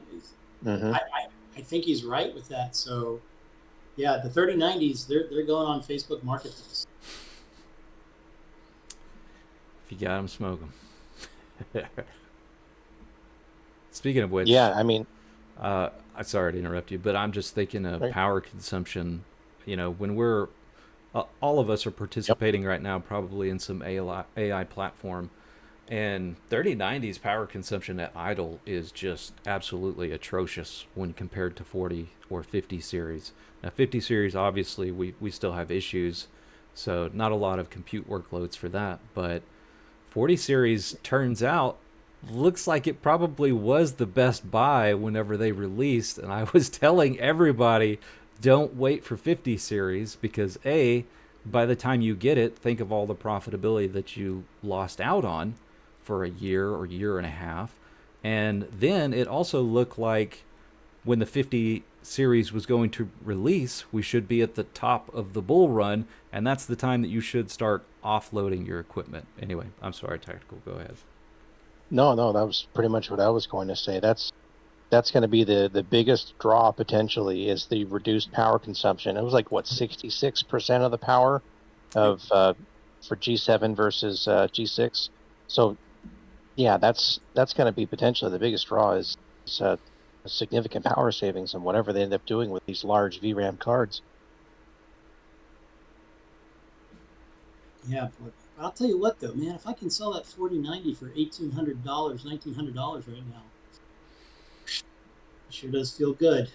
I think he's right with that. So, yeah, the 3090s, they're going on Facebook Marketplace.
If you got them, smoke them. Speaking of which,
Yeah, I mean,
I'm sorry to interrupt you, but I'm just thinking of power consumption. You know, when we're all of us are participating right now probably in some AI platform, and 3090's power consumption at idle is just absolutely atrocious when compared to 40 or 50 series. Now 50 series, obviously we still have issues, so not a lot of compute workloads for that, but 40 series turns out looks like it probably was the best buy whenever they released. And I was telling everybody, don't wait for 50 series because by the time you get it, think of all the profitability that you lost out on for a year or year and a half. And then it also looked like when the 50 series was going to release, we should be at the top of the bull run, and that's the time that you should start offloading your equipment. Anyway, I'm sorry, Tactical, go ahead.
No, that was pretty much what I was going to say. That's going to be the biggest draw potentially, is the reduced power consumption. It was like, what, 66% of the power of for G7 versus G6. So yeah, that's going to be potentially the biggest draw, is a significant power savings and whatever they end up doing with these large VRAM cards.
Yeah, but I'll tell you what though, man, if I can sell that 4090 for $1,800, $1,900 right now, it sure does feel good.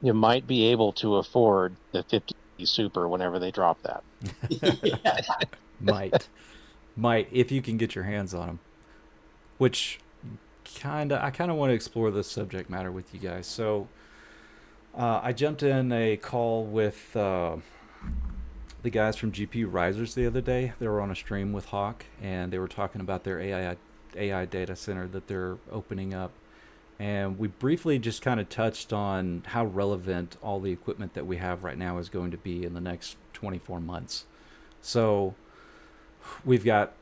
You might be able to afford the 50 Super whenever they drop that.
Might, if you can get your hands on them. Which I kind of want to explore this subject matter with you guys. So I jumped in a call with the guys from GPU Risers the other day. They were on a stream with Hawk, and they were talking about their AI data center that they're opening up. And we briefly just kind of touched on how relevant all the equipment that we have right now is going to be in the next 24 months. So we've got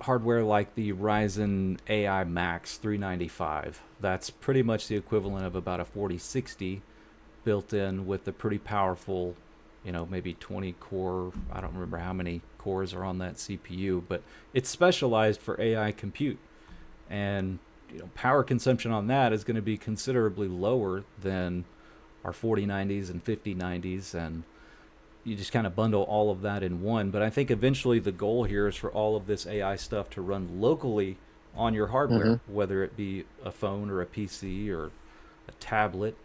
hardware like the Ryzen AI Max 395. That's pretty much the equivalent of about a 4060 built in with the pretty powerful, maybe 20 core, I don't remember how many cores are on that CPU, but it's specialized for AI compute. And power consumption on that is going to be considerably lower than our 4090s and 5090s, and you just kind of bundle all of that in one. But I think eventually the goal here is for all of this AI stuff to run locally on your hardware, whether it be a phone or a PC or a tablet.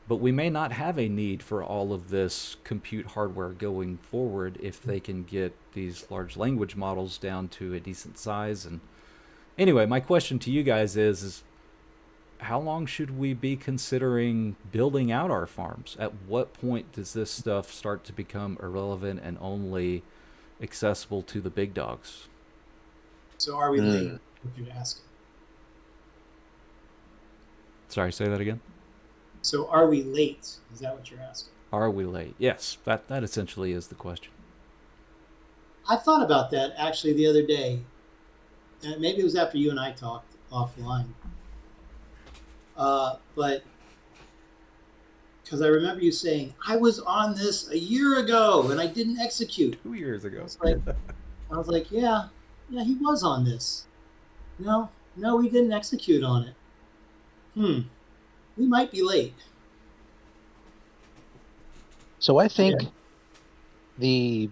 But we may not have a need for all of this compute hardware going forward if they can get these large language models down to a decent size. And anyway, my question to you guys is how long should we be considering building out our farms? At what point does this stuff start to become irrelevant and only accessible to the big dogs?
So are we late? What you're asking.
Sorry, say that again.
So are we late? Is that what you're asking?
Are we late? Yes, that essentially is the question.
I thought about that actually the other day. And maybe it was after you and I talked offline. But because I remember you saying, I was on this a year ago and I didn't execute.
2 years ago.
I was like, yeah, he was on this. No, we didn't execute on it. We might be late.
So I think the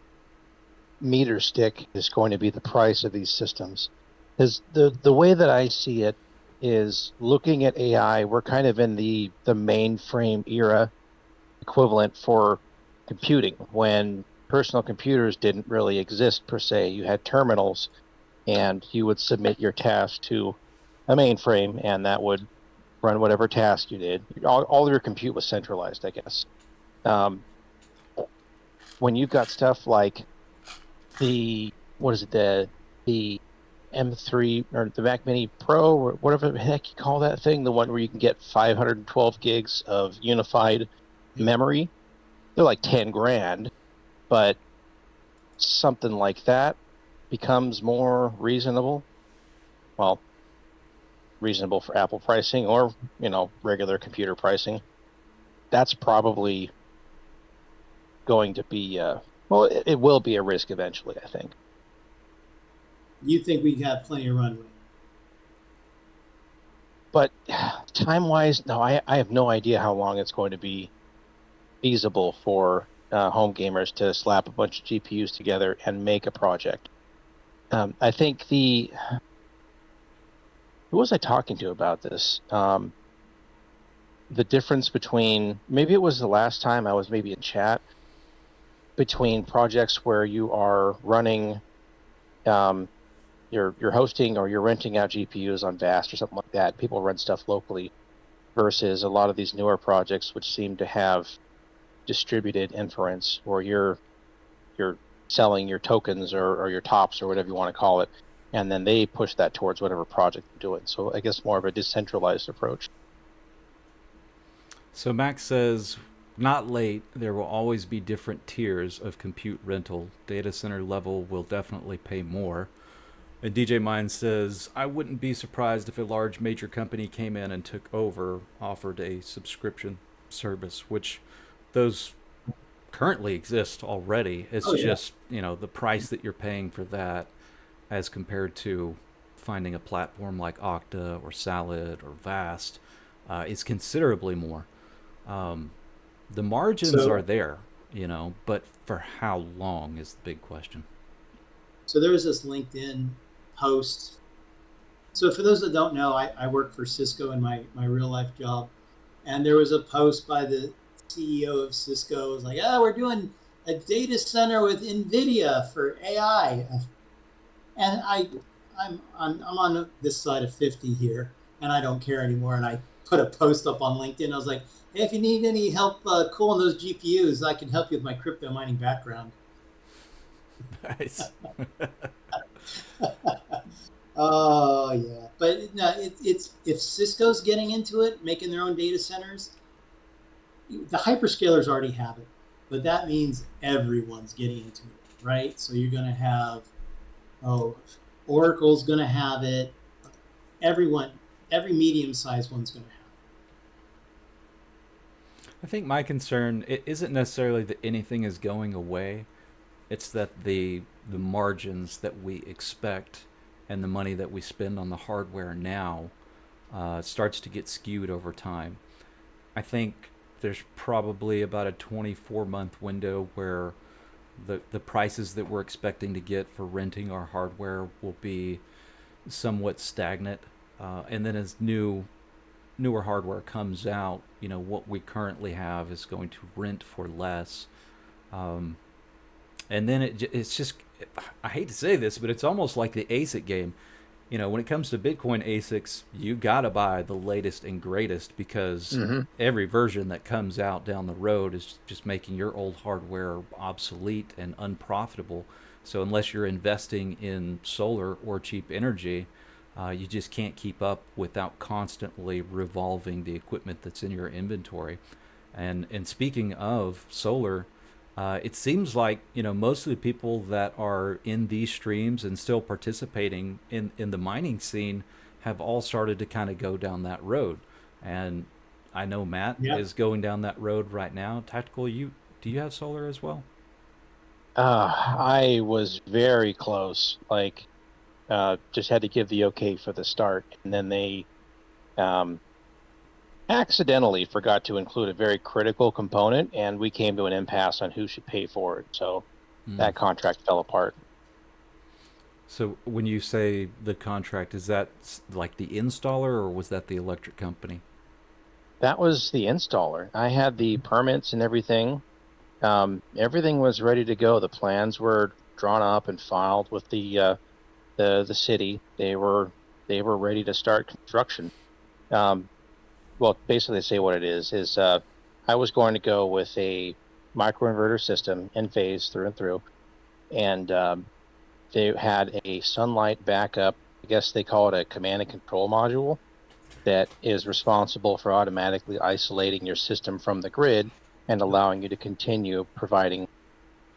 meter stick is going to be the price of these systems. Because the way that I see it is, looking at AI, we're kind of in the mainframe era equivalent for computing, when personal computers didn't really exist per se. You had terminals, and you would submit your task to a mainframe, and that would run whatever task you did. All of your compute was centralized, I guess. When you've got stuff like the M3 or the Mac Mini Pro, or whatever the heck you call that thing, the one where you can get 512 gigs of unified memory, they're like 10 grand, but something like that becomes more reasonable. Well, reasonable for Apple pricing, or, regular computer pricing. That's probably going to be, it will be a risk eventually, I think.
You think we have plenty of runway?
But time-wise, no, I have no idea how long it's going to be feasible for home gamers to slap a bunch of GPUs together and make a project. I think who was I talking to about this? The difference between, maybe it was the last time I was maybe in chat, between projects where you are running, you're hosting or you're renting out GPUs on VAST or something like that. People run stuff locally, versus a lot of these newer projects which seem to have distributed inference, or you're selling your tokens or your tops or whatever you want to call it, and then they push that towards whatever project you're doing. So I guess more of a decentralized approach.
So Max says, not late. There will always be different tiers of compute rental. Data center level will definitely pay more. And DJ Mine says, I wouldn't be surprised if a large major company came in and took over, offered a subscription service, which those currently exist already. It's just, the price that you're paying for that as compared to finding a platform like Okta or Salad or Vast is considerably more. The margins are there, but for how long is the big question.
So there was this LinkedIn post. So for those that don't know, I work for Cisco in my real life job. And there was a post by the CEO of Cisco. It was like, we're doing a data center with NVIDIA for AI. And I'm on this side of 50 here, and I don't care anymore. And I put a post up on LinkedIn. I was like, hey, if you need any help cooling those GPUs, I can help you with my crypto mining background.
Nice.
Oh yeah, but no, it's if Cisco's getting into it, making their own data centers, the hyperscalers already have it, but that means everyone's getting into it, right? So you're going to have, Oracle's going to have it. Every medium-sized one's going to have it.
I think my concern, it isn't necessarily that anything is going away. It's that the margins that we expect and the money that we spend on the hardware now starts to get skewed over time. I think there's probably about a 24-month window where the prices that we're expecting to get for renting our hardware will be somewhat stagnant. And then as newer hardware comes out, what we currently have is going to rent for less. And then it's just, I hate to say this, but it's almost like the ASIC game. When it comes to Bitcoin ASICs, you gotta buy the latest and greatest, because every version that comes out down the road is just making your old hardware obsolete and unprofitable. So unless you're investing in solar or cheap energy, you just can't keep up without constantly revolving the equipment that's in your inventory. And speaking of solar, it seems like most of the people that are in these streams and still participating in the mining scene have all started to kind of go down that road. And I know Matt
Yeah.
is going down that road right now. Tactical, do you have solar as well?
I was very close. Like, just had to give the okay for the start, and then they um, accidentally forgot to include a very critical component, and we came to an impasse on who should pay for it. So
Hmm.
that contract fell apart.
So when you say the contract, is that like the installer or was that the electric company?
That was the installer. I had the permits and everything. Everything was ready to go. The plans were drawn up and filed with the city. They were ready to start construction. Um, well, basically, say what it is I was going to go with a microinverter system in phase through and through, and they had a sunlight backup. I guess they call it a command and control module that is responsible for automatically isolating your system from the grid and allowing you to continue providing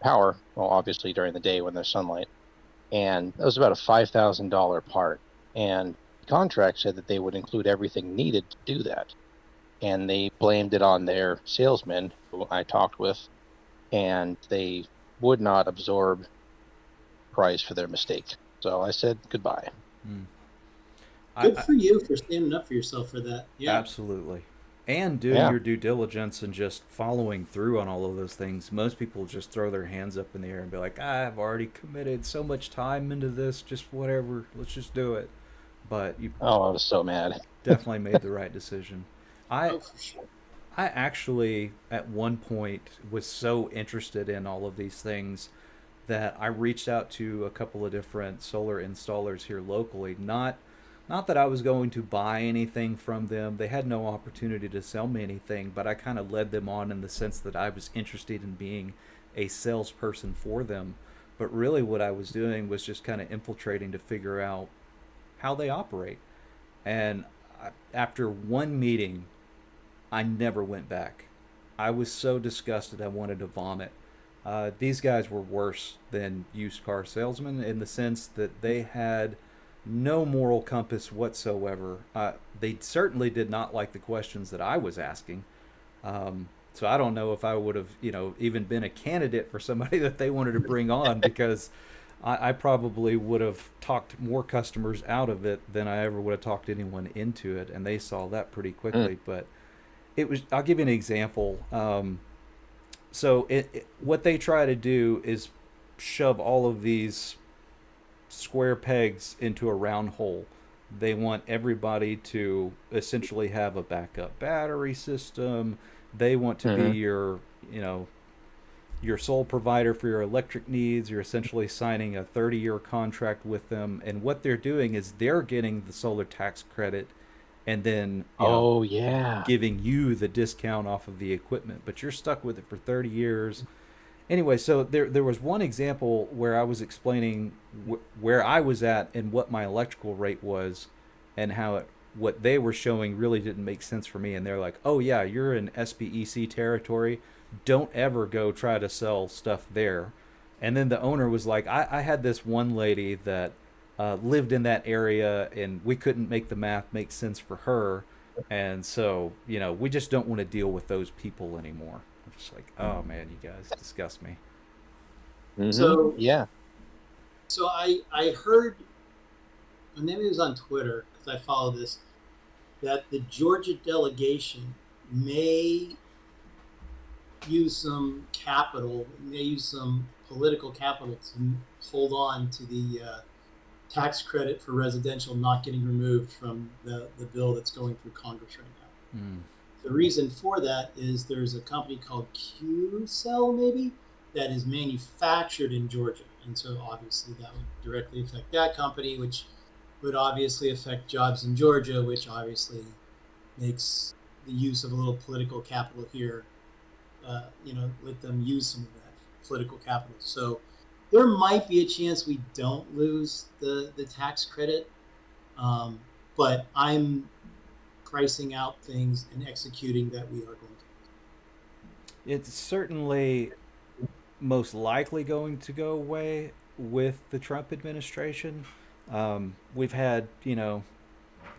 power. Well, obviously during the day when there's sunlight. And that was about a $5,000 part. And the contract said that they would include everything needed to do that. And they blamed it on their salesman, who I talked with, and they would not absorb price for their mistake. So I said goodbye.
Hmm.
Good for you for standing up for yourself for that. Yeah.
Absolutely. And doing
Yeah.
your due diligence and just following through on all of those things. Most people just throw their hands up in the air and be like, I've already committed so much time into this, just whatever, let's just do it. But you
Oh, I was so mad.
definitely made the right decision. I
Oh, for sure.
I actually at one point was so interested in all of these things that I reached out to a couple of different solar installers here locally. Not that I was going to buy anything from them. They had no opportunity to sell me anything, but I kind of led them on in the sense that I was interested in being a salesperson for them. But really what I was doing was just kind of infiltrating to figure out how they operate. And after one meeting, I never went back. I was so disgusted I wanted to vomit. These guys were worse than used car salesmen in the sense that they had no moral compass whatsoever. They certainly did not like the questions that I was asking. So I don't know if I would have, even been a candidate for somebody that they wanted to bring on because I probably would have talked more customers out of it than I ever would have talked anyone into it, and they saw that pretty quickly. But it was. I'll give you an example. So what they try to do is shove all of these square pegs into a round hole. They want everybody to essentially have a backup battery system. They want to be your sole provider for your electric needs. You're essentially signing a 30-year contract with them, and what they're doing is they're getting the solar tax credit and then
Oh, yeah.
giving you the discount off of the equipment, but you're stuck with it for 30 years. Anyway, so there was one example where I was explaining where I was at and what my electrical rate was, and how what they were showing really didn't make sense for me. And they're like, "Oh yeah, you're in SPEC territory. Don't ever go try to sell stuff there." And then the owner was like, "I had this one lady that lived in that area, and we couldn't make the math make sense for her, and so we just don't want to deal with those people anymore." I'm just like, oh man, you guys disgust me.
So
Yeah.
So I heard, and maybe it was on Twitter because I follow this, that the Georgia delegation may use some capital, may use some political capital to hold on to the tax credit for residential not getting removed from the bill that's going through Congress right now.
Mm.
The reason for that is there's a company called Q-Cell, maybe, that is manufactured in Georgia. And so obviously that would directly affect that company, which would obviously affect jobs in Georgia, which obviously makes the use of a little political capital here, let them use some of that political capital. So there might be a chance we don't lose the tax credit, but I'm pricing out things and executing that we are going to.
It's certainly most likely going to go away with the Trump administration. We've had,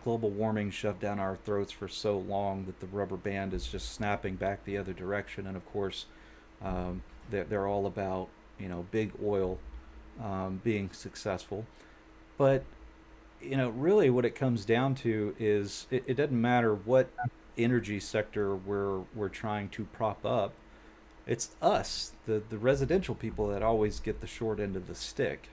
global warming shoved down our throats for so long that the rubber band is just snapping back the other direction. And of course, they're all about, big oil being successful. But really what it comes down to is it doesn't matter what energy sector we're trying to prop up. It's us, the residential people, that always get the short end of the stick.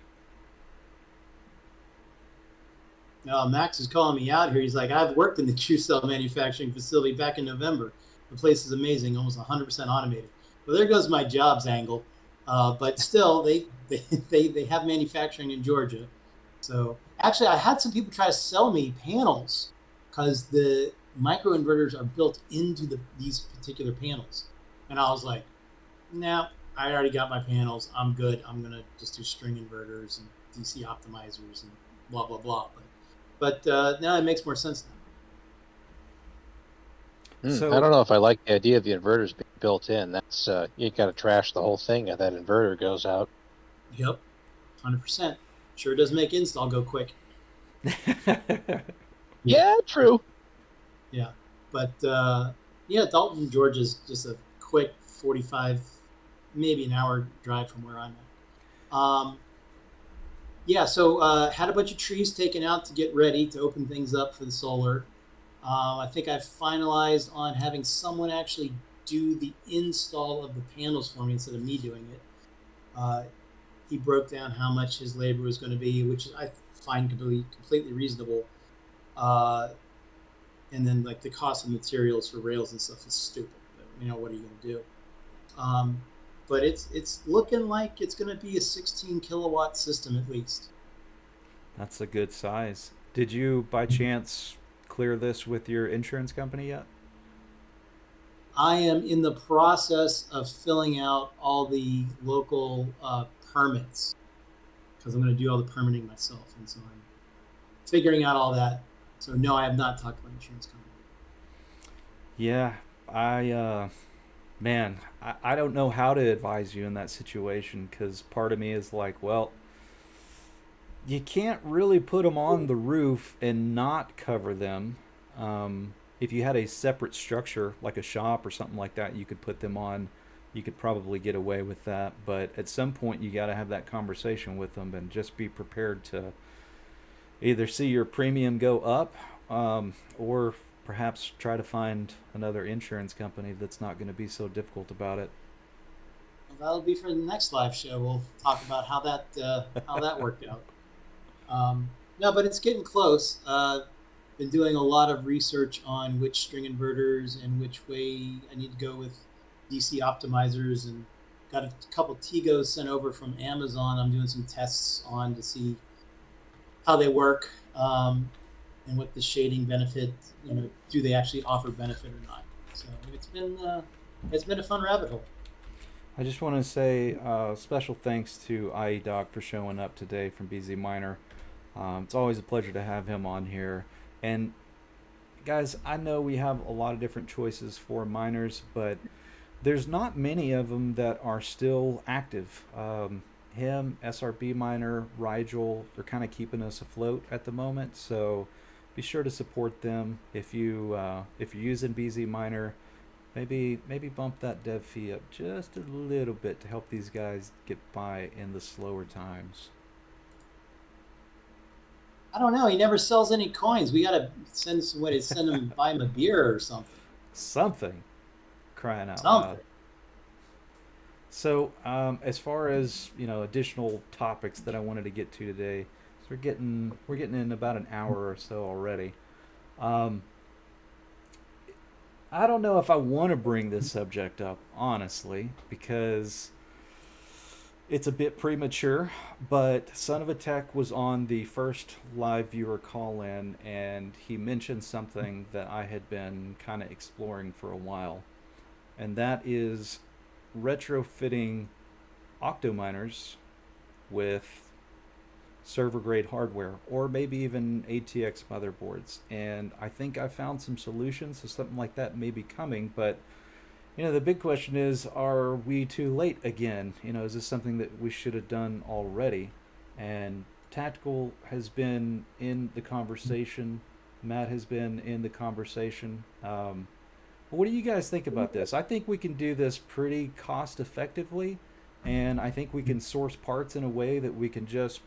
Max is calling me out here. He's like, I've worked in the Q cell manufacturing facility back in November. The place is amazing, almost 100% automated. Well, there goes my jobs angle. But still, they have manufacturing in Georgia. So actually, I had some people try to sell me panels because the microinverters are built into these particular panels. And I was like, nah, I already got my panels. I'm good. I'm going to just do string inverters and DC optimizers and blah, blah, blah. But now it makes more sense now.
So
I don't know if I like the idea of the inverters being built in. That's you got to trash the whole thing if that inverter goes out.
Yep, 100%. Sure does make install go quick.
Yeah, true.
Yeah, but yeah, Dalton, Georgia is just a quick 45, maybe an hour drive from where I'm at. Yeah, so had a bunch of trees taken out to get ready to open things up for the solar. I think I've finalized on having someone actually do the install of the panels for me instead of me doing it. He broke down how much his labor was going to be, which I find completely reasonable. And then like the cost of materials for rails and stuff is stupid. But, what are you going to do? But it's looking like it's going to be a 16 kilowatt system at least.
That's a good size. Did you by chance clear this with your insurance company yet?
I am in the process of filling out all the local permits because I'm going to do all the permitting myself, and so I'm figuring out all that. So no, I have not talked to my insurance company.
Yeah, I don't know how to advise you in that situation, because part of me is like, well, you can't really put them on the roof and not cover them. If you had a separate structure like a shop or something like that, you could put them on. You could probably get away with that, but at some point you got to have that conversation with them and just be prepared to either see your premium go up, or perhaps try to find another insurance company that's not going to be so difficult about it.
Well, that'll be for the next live show. We'll talk about how that worked out. No, but it's getting close. Been doing a lot of research on which string inverters and which way I need to go with DC optimizers, and got a couple Tigos sent over from Amazon. I'm doing some tests on to see how they work, and what the shading benefit, do they actually offer benefit or not? So it's been a fun rabbit hole.
I just want to say special thanks to IEDoc for showing up today from BZminer. It's always a pleasure to have him on here. And guys, I know we have a lot of different choices for miners, but there's not many of them that are still active. Him, SRB Miner, Rigel, they're kind of keeping us afloat at the moment. So be sure to support them. If you're using BZminer, maybe bump that dev fee up just a little bit to help these guys get by in the slower times.
I don't know. He never sells any coins. We gotta send him buy him a beer or something.
Something, crying out
Something.
loud. So as far as additional topics that I wanted to get to today, so we're getting in about an hour or so already. I don't know if I want to bring this subject up, honestly, because it's a bit premature, but Son of a Tech was on the first live viewer call-in, and he mentioned something that I had been kind of exploring for a while, and that is retrofitting Octominers with server-grade hardware, or maybe even ATX motherboards. And I think I found some solutions, so something like that may be coming, but the big question is, are we too late again? Is this something that we should have done already? And Tactical has been in the conversation Matt has been in the conversation. What do you guys think about this? I think we can do this pretty cost effectively, and I think we can source parts in a way that we can just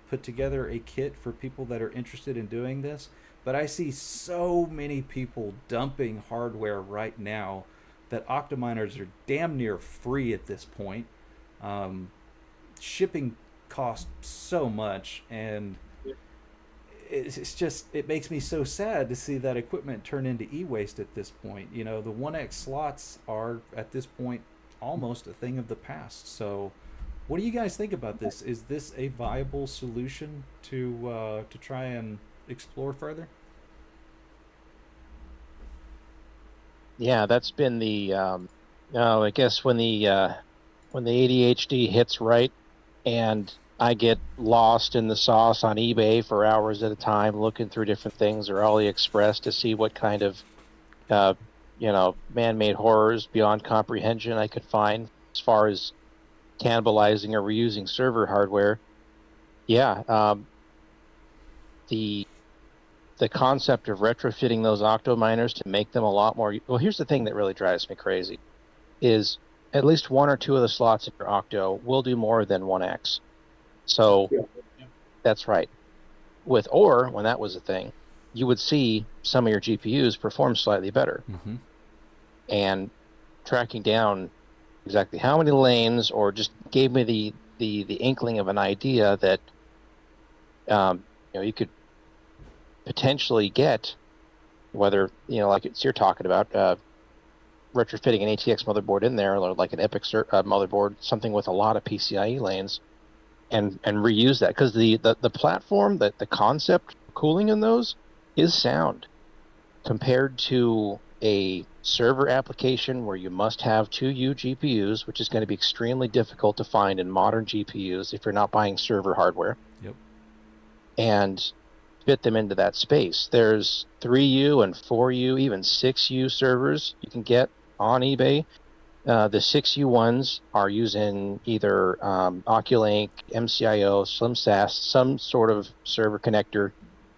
put together a kit for people that are interested in doing this. But I see so many people dumping hardware right now that Octominers are damn near free at this point. Um, Shipping costs so much, and it's just, it makes me so sad to see that equipment turn into e-waste at this point. You know, the 1x slots are at this point almost a thing of the past. So what do you guys think about this? Is this a viable solution to try and explore further?
Yeah, that's been the I guess when the ADHD hits right, and I get lost in the sauce on eBay for hours at a time, looking through different things, or AliExpress to see what kind of man-made horrors beyond comprehension I could find as far as cannibalizing or reusing server hardware. Yeah, the concept of retrofitting those Octominers to make them a lot more. Well, here's the thing that really drives me crazy: is at least one or two of the slots in your Octo will do more than 1x. So that's right. With Ore, when that was a thing, you would see some of your GPUs perform slightly better.
Mm-hmm.
And tracking down exactly how many lanes, or just gave me the inkling of an idea that you could potentially get, whether like you're talking about, retrofitting an ATX motherboard in there, or like an EPIC motherboard, something with a lot of PCIe lanes, and reuse that, because the platform, that the concept cooling in those is sound compared to a server application where you must have 2U GPUs, which is going to be extremely difficult to find in modern GPUs if you're not buying server hardware.
Yep.
And fit them into that space. There's 3U and 4U, even 6U servers you can get on eBay. The 6U ones are using either Oculink, MCIO, SlimSAS, some sort of server connector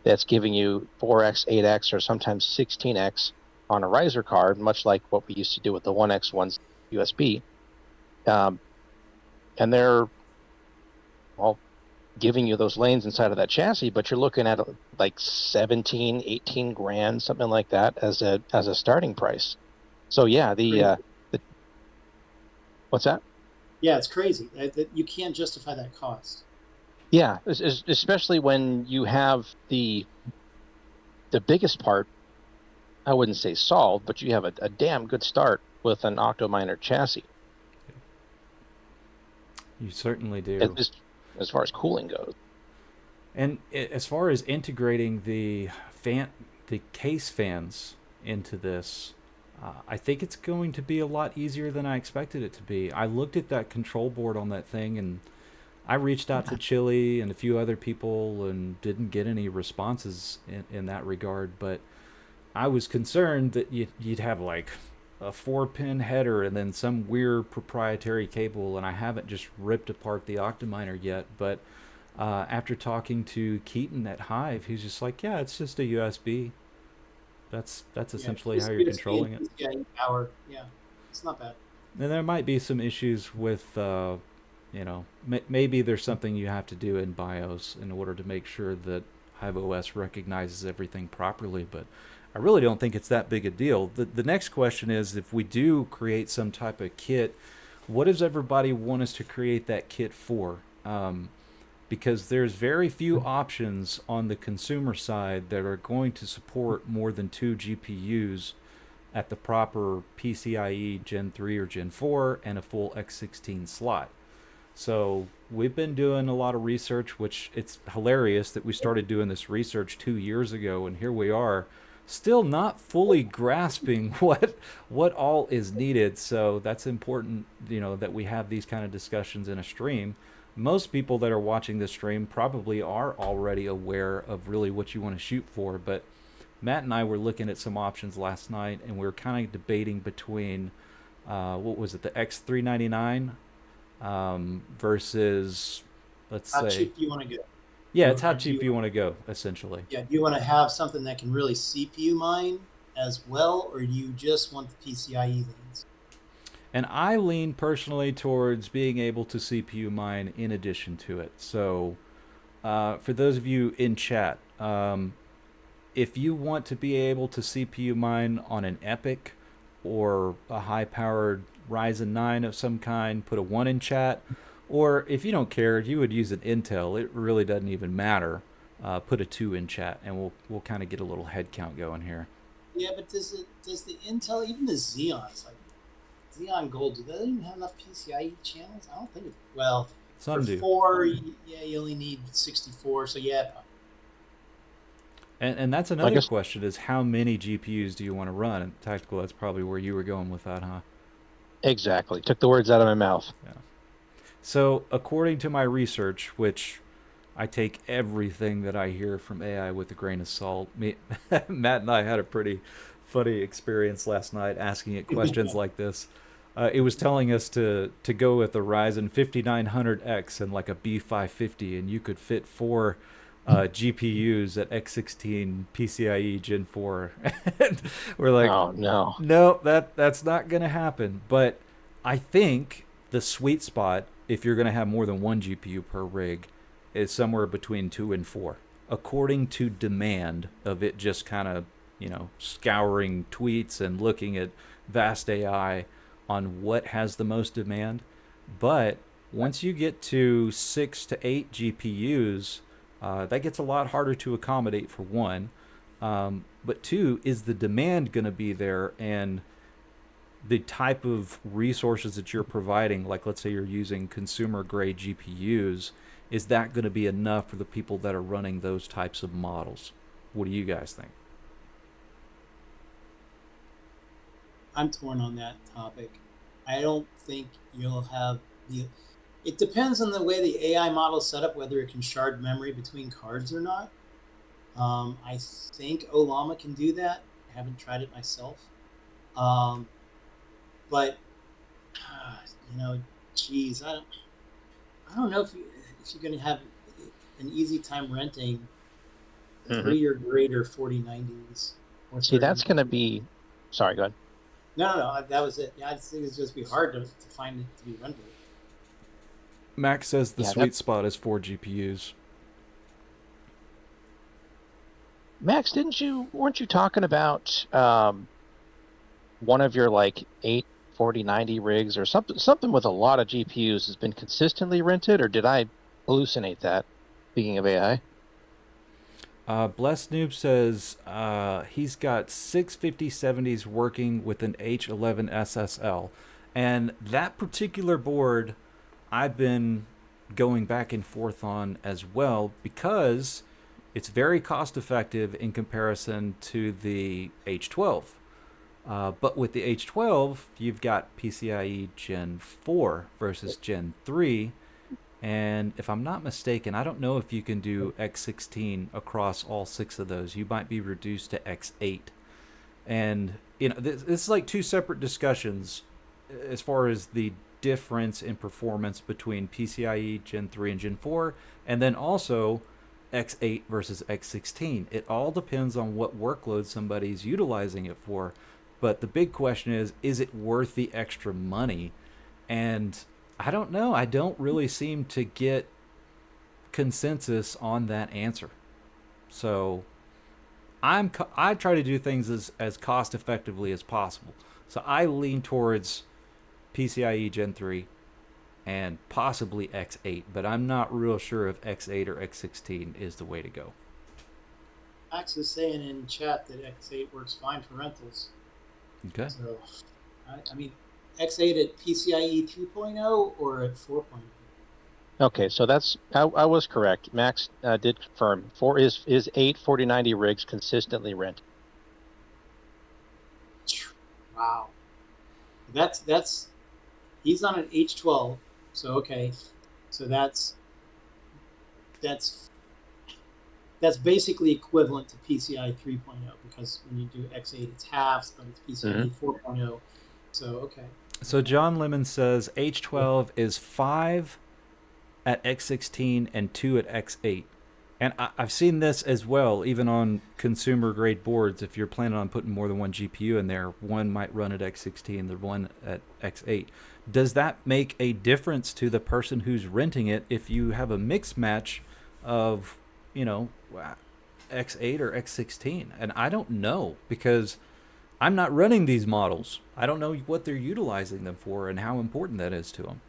that's giving you 4x, 8x, or sometimes 16x on a riser card, much like what we used to do with the 1x ones, USB. And they're all giving you those lanes inside of that chassis, but you're looking at like 17, 18 grand, something like that as a starting price. So yeah, the what's that?
Yeah, it's crazy. You can't justify that cost.
Yeah, especially when you have the biggest part, I wouldn't say solved, but you have a damn good start with an Octominer chassis.
You certainly do.
As far as cooling goes.
And as far as integrating the case fans into this, I think it's going to be a lot easier than I expected it to be. I looked at that control board on that thing, and I reached out to Chili and a few other people and didn't get any responses in that regard. But I was concerned that you'd have like a 4-pin header and then some weird proprietary cable, and I haven't just ripped apart the Octominer yet. But after talking to Keaton at Hive, he's just like, yeah, it's just a USB. That's essentially how you're controlling it.
PCIe power. Yeah, it's not bad.
And there might be some issues with, maybe there's something you have to do in BIOS in order to make sure that Hive OS recognizes everything properly, but I really don't think it's that big a deal. The next question is, if we do create some type of kit, what does everybody want us to create that kit for? Because there's very few options on the consumer side that are going to support more than 2 GPUs at the proper PCIe Gen 3 or Gen 4 and a full X16 slot. So we've been doing a lot of research, which it's hilarious that we started doing this research 2 years ago, and here we are still not fully grasping what all is needed. So that's important, that we have these kind of discussions in a stream. Most people that are watching this stream probably are already aware of really what you want to shoot for, but Matt and I were looking at some options last night, and we were kind of debating between what was it, the X399 versus, let's
How
say,
cheap do you want to go?
Yeah, it's how
Or do
cheap you want to go, essentially.
Yeah, do you want to have something that can really CPU mine as well, or do you just want the PCIe lanes?
And I lean personally towards being able to CPU mine in addition to it. So, for those of you in chat, if you want to be able to CPU mine on an EPYC or a high-powered Ryzen 9 of some kind, put a 1 in chat. Or if you don't care, you would use an Intel. It really doesn't even matter. Put a 2 in chat, and we'll kind of get a little head count going here.
Yeah, but does the Intel, even the Xeons, like Xeon Gold, do they even have enough PCIe channels? I don't think. Well,
Some
for
do.
4, yeah, you only need 64. So yeah.
And that's another question: is how many GPUs do you want to run? And Tactical, that's probably where you were going with that, huh?
Exactly. Took the words out of my mouth.
Yeah. So according to my research, which I take everything that I hear from AI with a grain of salt. Matt and I had a pretty funny experience last night asking it questions like this. It was telling us to go with a Ryzen 5900X and like a B550, and you could fit 4 GPUs at X16 PCIe Gen 4. And we're like,
oh no,
no, that's not going to happen. But I think the sweet spot, if you're going to have more than 1 GPU per rig, is somewhere between 2 and 4, according to demand of it just kind of, scouring tweets and looking at vast AI on what has the most demand. But once you get to 6 to 8 GPUs, that gets a lot harder to accommodate, for one. But 2, is the demand going to be there, and the type of resources that you're providing, like let's say you're using consumer grade GPUs, is that going to be enough for the people that are running those types of models? What do you guys think?
I'm torn on that topic. I don't think you'll have the. It depends on the way the AI model is set up, whether it can shard memory between cards or not. I think Olama can do that. I haven't tried it myself. But geez, I don't know if you're going to have an easy time renting 3 or greater 4090s.
See, that's going to be. Sorry, go ahead.
No, that was it. Yeah, I just think it's just be hard to find it to be rented.
Max says the sweet spot is 4 GPUs.
Max, weren't you talking about one of your like 8 4090 rigs or something with a lot of GPUs has been consistently rented, or did I hallucinate that? Speaking of AI.
Blessed Noob says he's got 6 5070s working with an H11 SSL. And that particular board I've been going back and forth on as well, because it's very cost effective in comparison to the H12. But with the H12, you've got PCIe Gen 4 versus Gen 3. And if I'm not mistaken, I don't know if you can do X16 across all 6 of those. You might be reduced to X8. And, this is like 2 separate discussions as far as the difference in performance between PCIe Gen 3 and Gen 4, and then also X8 versus X16. It all depends on what workload somebody's utilizing it for. But the big question is it worth the extra money? And I don't know. I don't really seem to get consensus on that answer. So I try to do things as cost effectively as possible. So I lean towards PCIe Gen 3 and possibly X8, but I'm not real sure if X8 or X16 is the way to go.
Max is saying in chat that X8 works fine for rentals.
Okay.
So, I mean, X8 at PCIe 2.0 or at 4.0?
Okay, so I was correct. Max did confirm. 8 4090 rigs consistently rented.
Wow. That's he's on an H12, so okay. So that's basically equivalent to PCIe 3.0, because when you do X8 it's halves, but it's PCIe 4.0. So okay.
So John Lemon says H12 is 5 at X16 and 2 at X8. And I've seen this as well, even on consumer grade boards. If you're planning on putting more than one GPU in there, one might run at X16, the one at X8. Does that make a difference to the person who's renting it if you have a mix match of, you know, X8 or X16? And I don't know, because I'm not running these models. I don't know what they're utilizing them for and how important that is to them.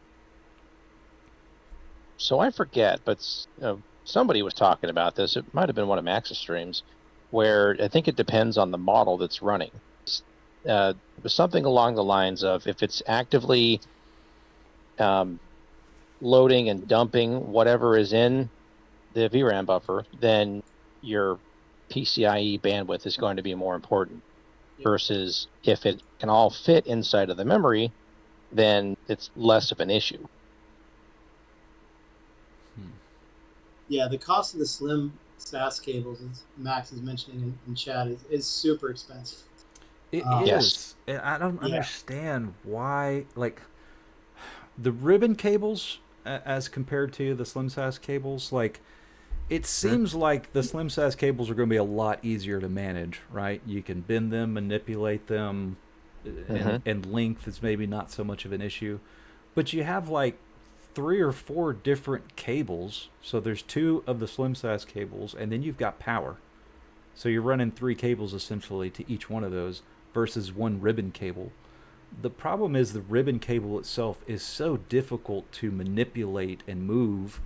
So I forget, but somebody was talking about this. It might have been one of Max's streams, where I think it depends on the model that's running. It was something along the lines of, if it's actively loading and dumping whatever is in the VRAM buffer, then your PCIe bandwidth is going to be more important. Versus if it can all fit inside of the memory, then it's less of an issue.
Yeah, the cost of the slim SAS cables, as Max is mentioning in chat, is super expensive.
It
Yes.
is. I don't understand why, like, the ribbon cables as compared to the slim SAS cables, like, it seems like the slim SAS cables are going to be a lot easier to manage, right? You can bend them, manipulate them, and length is maybe not so much of an issue. But you have like 3 or 4 different cables. So there's 2 of the slim SAS cables, and then you've got power. So you're running 3 cables essentially to each one of those versus 1 ribbon cable. The problem is the ribbon cable itself is so difficult to manipulate and move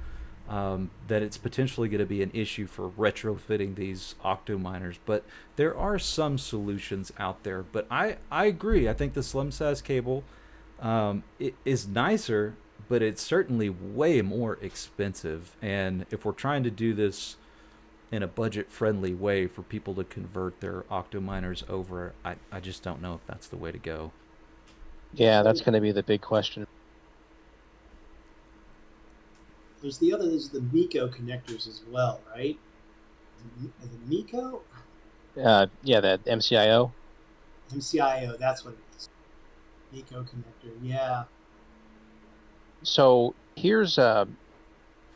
that it's potentially going to be an issue for retrofitting these Octominers. But there are some solutions out there. But I agree. I think the slim SAS cable it is nicer, but it's certainly way more expensive. And if we're trying to do this in a budget-friendly way for people to convert their Octominers over, I just don't know if that's the way to go.
Yeah, that's going to be the big question.
There's the Miko connectors as well, right? Is it Miko?
Yeah, that MCIO.
MCIO, that's what it is. Miko connector, yeah.
So here's a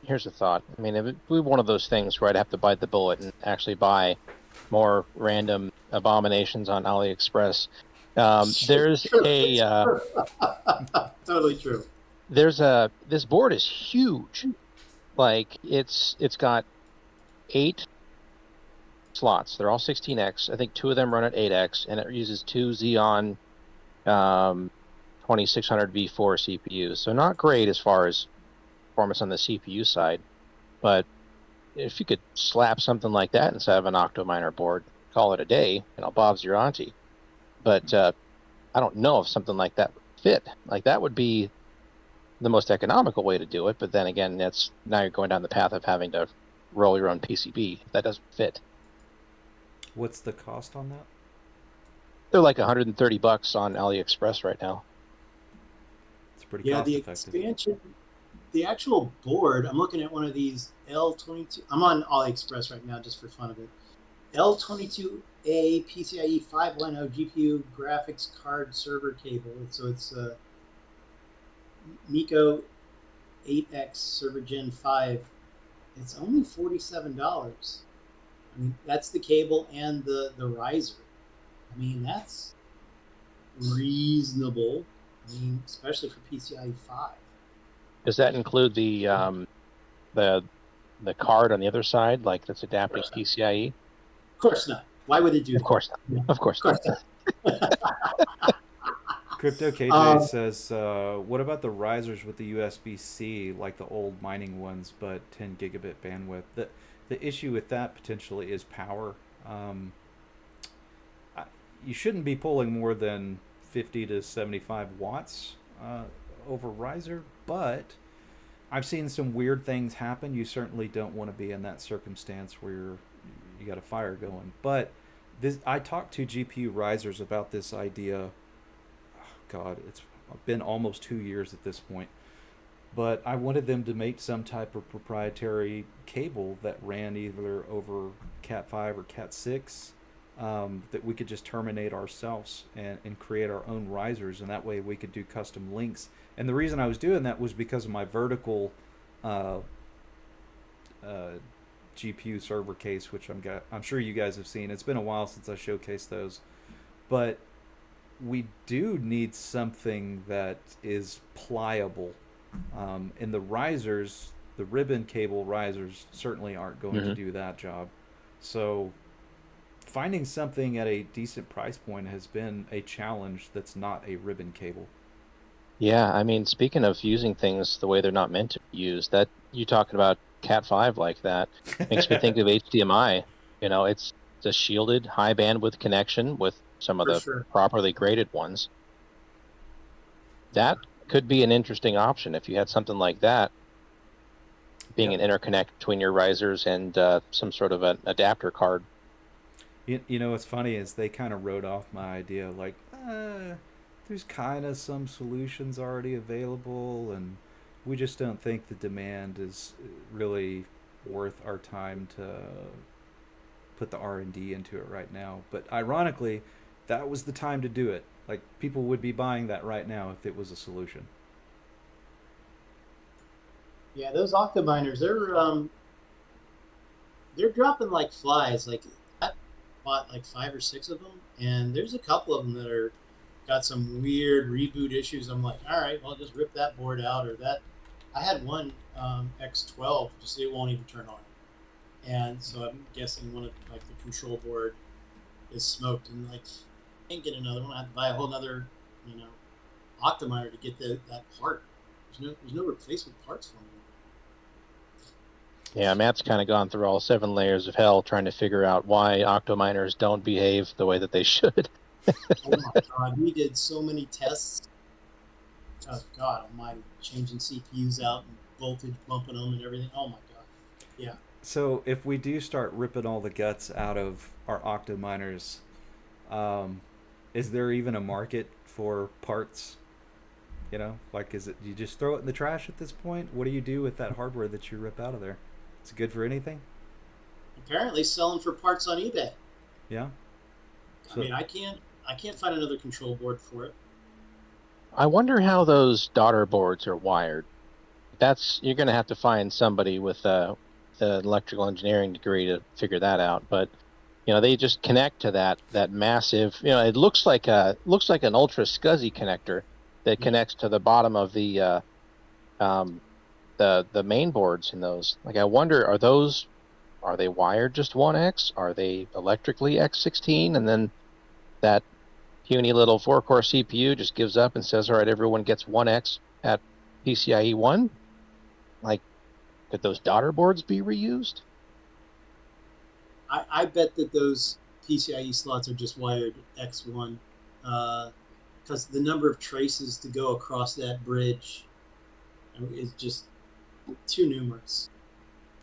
thought. I mean, if it be one of those things where I'd have to bite the bullet and actually buy more random abominations on AliExpress. There's
totally true.
This board is huge. Like it's got 8 slots. They're all 16x. I think 2 of them run at 8x, and it uses 2 Xeon 2600 V4 CPUs. So not great as far as performance on the CPU side, but if you could slap something like that inside of an Octominer board, call it a day, Bob's your auntie. But I don't know if something like that would fit. Like, that would be the most economical way to do it, but then again, now you're going down the path of having to roll your own PCB. That doesn't fit.
What's the cost on that?
They're like $130 on AliExpress right now.
It's pretty cost
the
effective.
Expansion, the actual board, I'm looking at one of these L22. I'm on AliExpress right now just for fun of it. L22A PCIe 510 GPU graphics card server cable. So it's a Miko 8X server Gen 5. It's only $47. I mean, that's the cable and the riser. I mean, that's reasonable. I mean, especially for PCIe 5.
Does that include the card on the other side, like that's adapting PCIe?
Of course not. Why would it do that?
Of course not. Of course not.
Crypto KJ says, what about the risers with the USB-C, like the old mining ones, but 10 gigabit bandwidth? The issue with that potentially is power. You shouldn't be pulling more than 50 to 75 watts over riser, but I've seen some weird things happen. You certainly don't want to be in that circumstance where you got a fire going. But I talked to GPU risers about this idea. God, it's been almost 2 years at this point. But I wanted them to make some type of proprietary cable that ran either over Cat5 or Cat6 that we could just terminate ourselves and create our own risers, and that way we could do custom links. And the reason I was doing that was because of my vertical GPU server case, which I'm sure you guys have seen. It's been a while since I showcased those, but we do need something that is pliable. And the risers, the ribbon cable risers, certainly aren't going to do that job. So finding something at a decent price point has been a challenge that's not a ribbon cable.
Yeah, I mean, speaking of using things the way they're not meant to be used, that you talking about Cat5 like that makes me think of HDMI. You know, it's a shielded high bandwidth connection with some of
For
the
sure.
properly graded ones. That could be an interesting option if you had something like that being
Yep.
an interconnect between your risers and some sort of an adapter card.
You know what's funny is they kind of wrote off my idea like, there's kind of some solutions already available, and we just don't think the demand is really worth our time to put the R&D into it right now. But ironically, that was the time to do it. Like, people would be buying that right now if it was a solution.
Yeah, those Octominers, they're dropping like flies. Like I bought like 5 or 6 of them, and there's a couple of them that are got some weird reboot issues. I'm like, all right, well, just rip that board out or that. I had one X12, just it won't even turn on, and so I'm guessing one of like the control board is smoked, and like can't get another one. I have to buy a whole other, you know, Octominer to get that part. There's no replacement parts for me.
Yeah, Matt's kind of gone through all 7 layers of hell trying to figure out why Octominers don't behave the way that they should.
Oh my god, we did so many tests. Oh god almighty, changing CPUs out and voltage bumping them and everything. Oh my god. Yeah.
So if we do start ripping all the guts out of our Octominers, is there even a market for parts? You know, like, is it, you just throw it in the trash at this point? What do you do with that hardware that you rip out of there? Is it good for anything?
Apparently selling for parts on eBay.
Yeah.
I mean, I can't find another control board for it.
I wonder how those daughter boards are wired. You're going to have to find somebody with the electrical engineering degree to figure that out. But you know, they just connect to that massive. You know, it looks like an ultra SCSI connector that connects to the bottom of the main boards in those. Like, I wonder, are they wired just 1X? Are they electrically X16? And then that puny little 4-core CPU just gives up and says, all right, everyone gets 1X at PCIe 1? Like, could those daughter boards be reused?
I bet that those PCIe slots are just wired X1 because the number of traces to go across that bridge is just too numerous.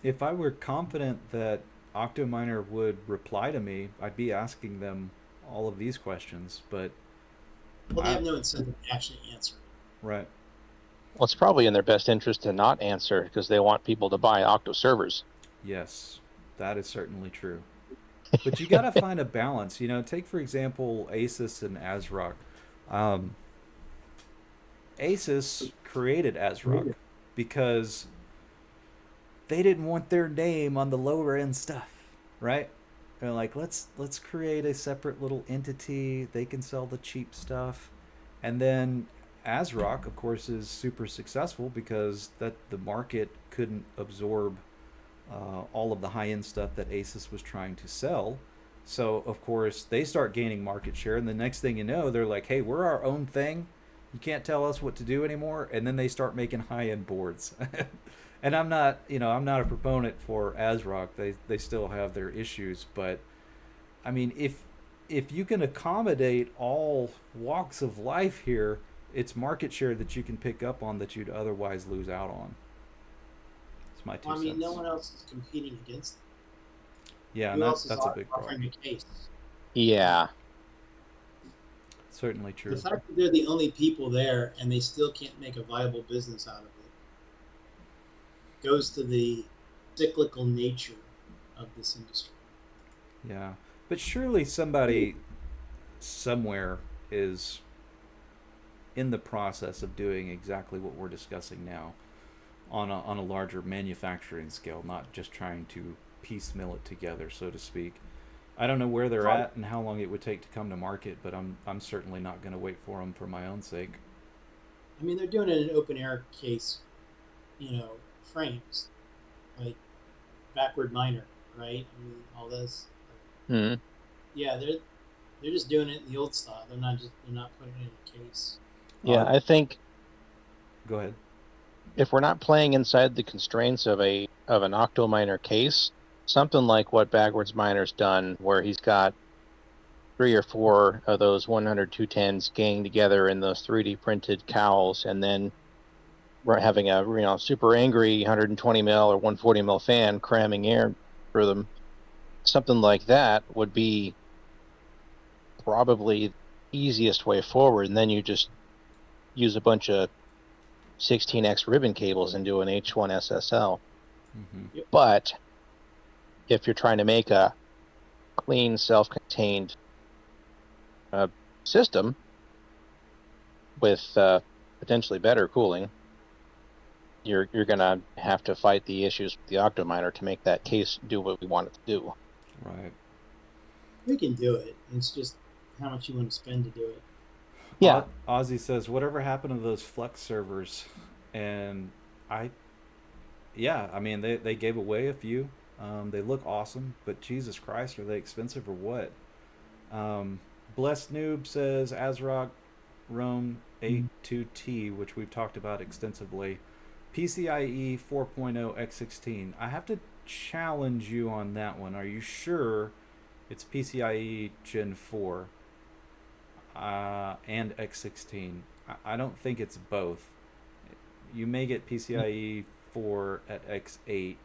If I were confident that Octominer would reply to me, I'd be asking them all of these questions, but
Well, they have no incentive to actually answer it.
right.
Well, it's probably in their best interest to not answer because they want people to buy Octo servers.
Yes, that is certainly true. But you got to find a balance. You know, take for example Asus and AsRock. Um, Asus created AsRock because they didn't want their name on the lower end stuff, right? They're like, let's create a separate little entity. They can sell the cheap stuff, and then AsRock, of course, is super successful because that the market couldn't absorb all of the high end stuff that Asus was trying to sell. So of course they start gaining market share, and the next thing you know, they're like, "Hey, we're our own thing. You can't tell us what to do anymore." And then they start making high end boards. And I'm not a proponent for AsRock. They still have their issues, but I mean, if you can accommodate all walks of life here, it's market share that you can pick up on that you'd otherwise lose out on. It's my 2
Well, I mean,
cents.
no one else is competing against them.
Yeah,
Who
and
else is
that's a big
offering
problem.
a case?
Yeah.
Certainly true.
The fact that they're the only people there and they still can't make a viable business out of it goes to the cyclical nature of this industry.
Yeah, but surely somebody somewhere is in the process of doing exactly what we're discussing now on a larger manufacturing scale, not just trying to piecemeal it together, so to speak. I don't know where they're at and how long it would take to come to market, but I'm certainly not going to wait for them for my own sake.
I mean, they're doing it in open air case, frames, like backward miner, right? I mean, all this.
Hmm.
Yeah, they're just doing it in the old style. They're not putting it in a case.
Yeah, I think
Go ahead.
if we're not playing inside the constraints of an Octominer case, something like what Backwards Miner's done, where he's got 3 or 4 of those 100-210s ganged together in those 3D printed cowls, and then we're having a super angry 120 mil or 140 mil fan cramming air through them. Something like that would be probably the easiest way forward, and then you just use a bunch of 16x ribbon cables and do an H1 SSL.
Mm-hmm.
But if you're trying to make a clean, self-contained system with potentially better cooling, you're gonna have to fight the issues with the Octominer to make that case do what we want it to do.
Right.
We can do it. It's just how much you want to spend to do it.
Yeah.
Ozzy says, whatever happened to those Flex servers? And I mean, they gave away a few. They look awesome, but Jesus Christ, are they expensive or what? Blessed Noob says, AsRock ROMED8-2T, which we've talked about extensively. PCIe 4.0 X16. I have to challenge you on that one. Are you sure it's PCIe Gen 4 and X16? I don't think it's both. You may get PCIe 4 at X8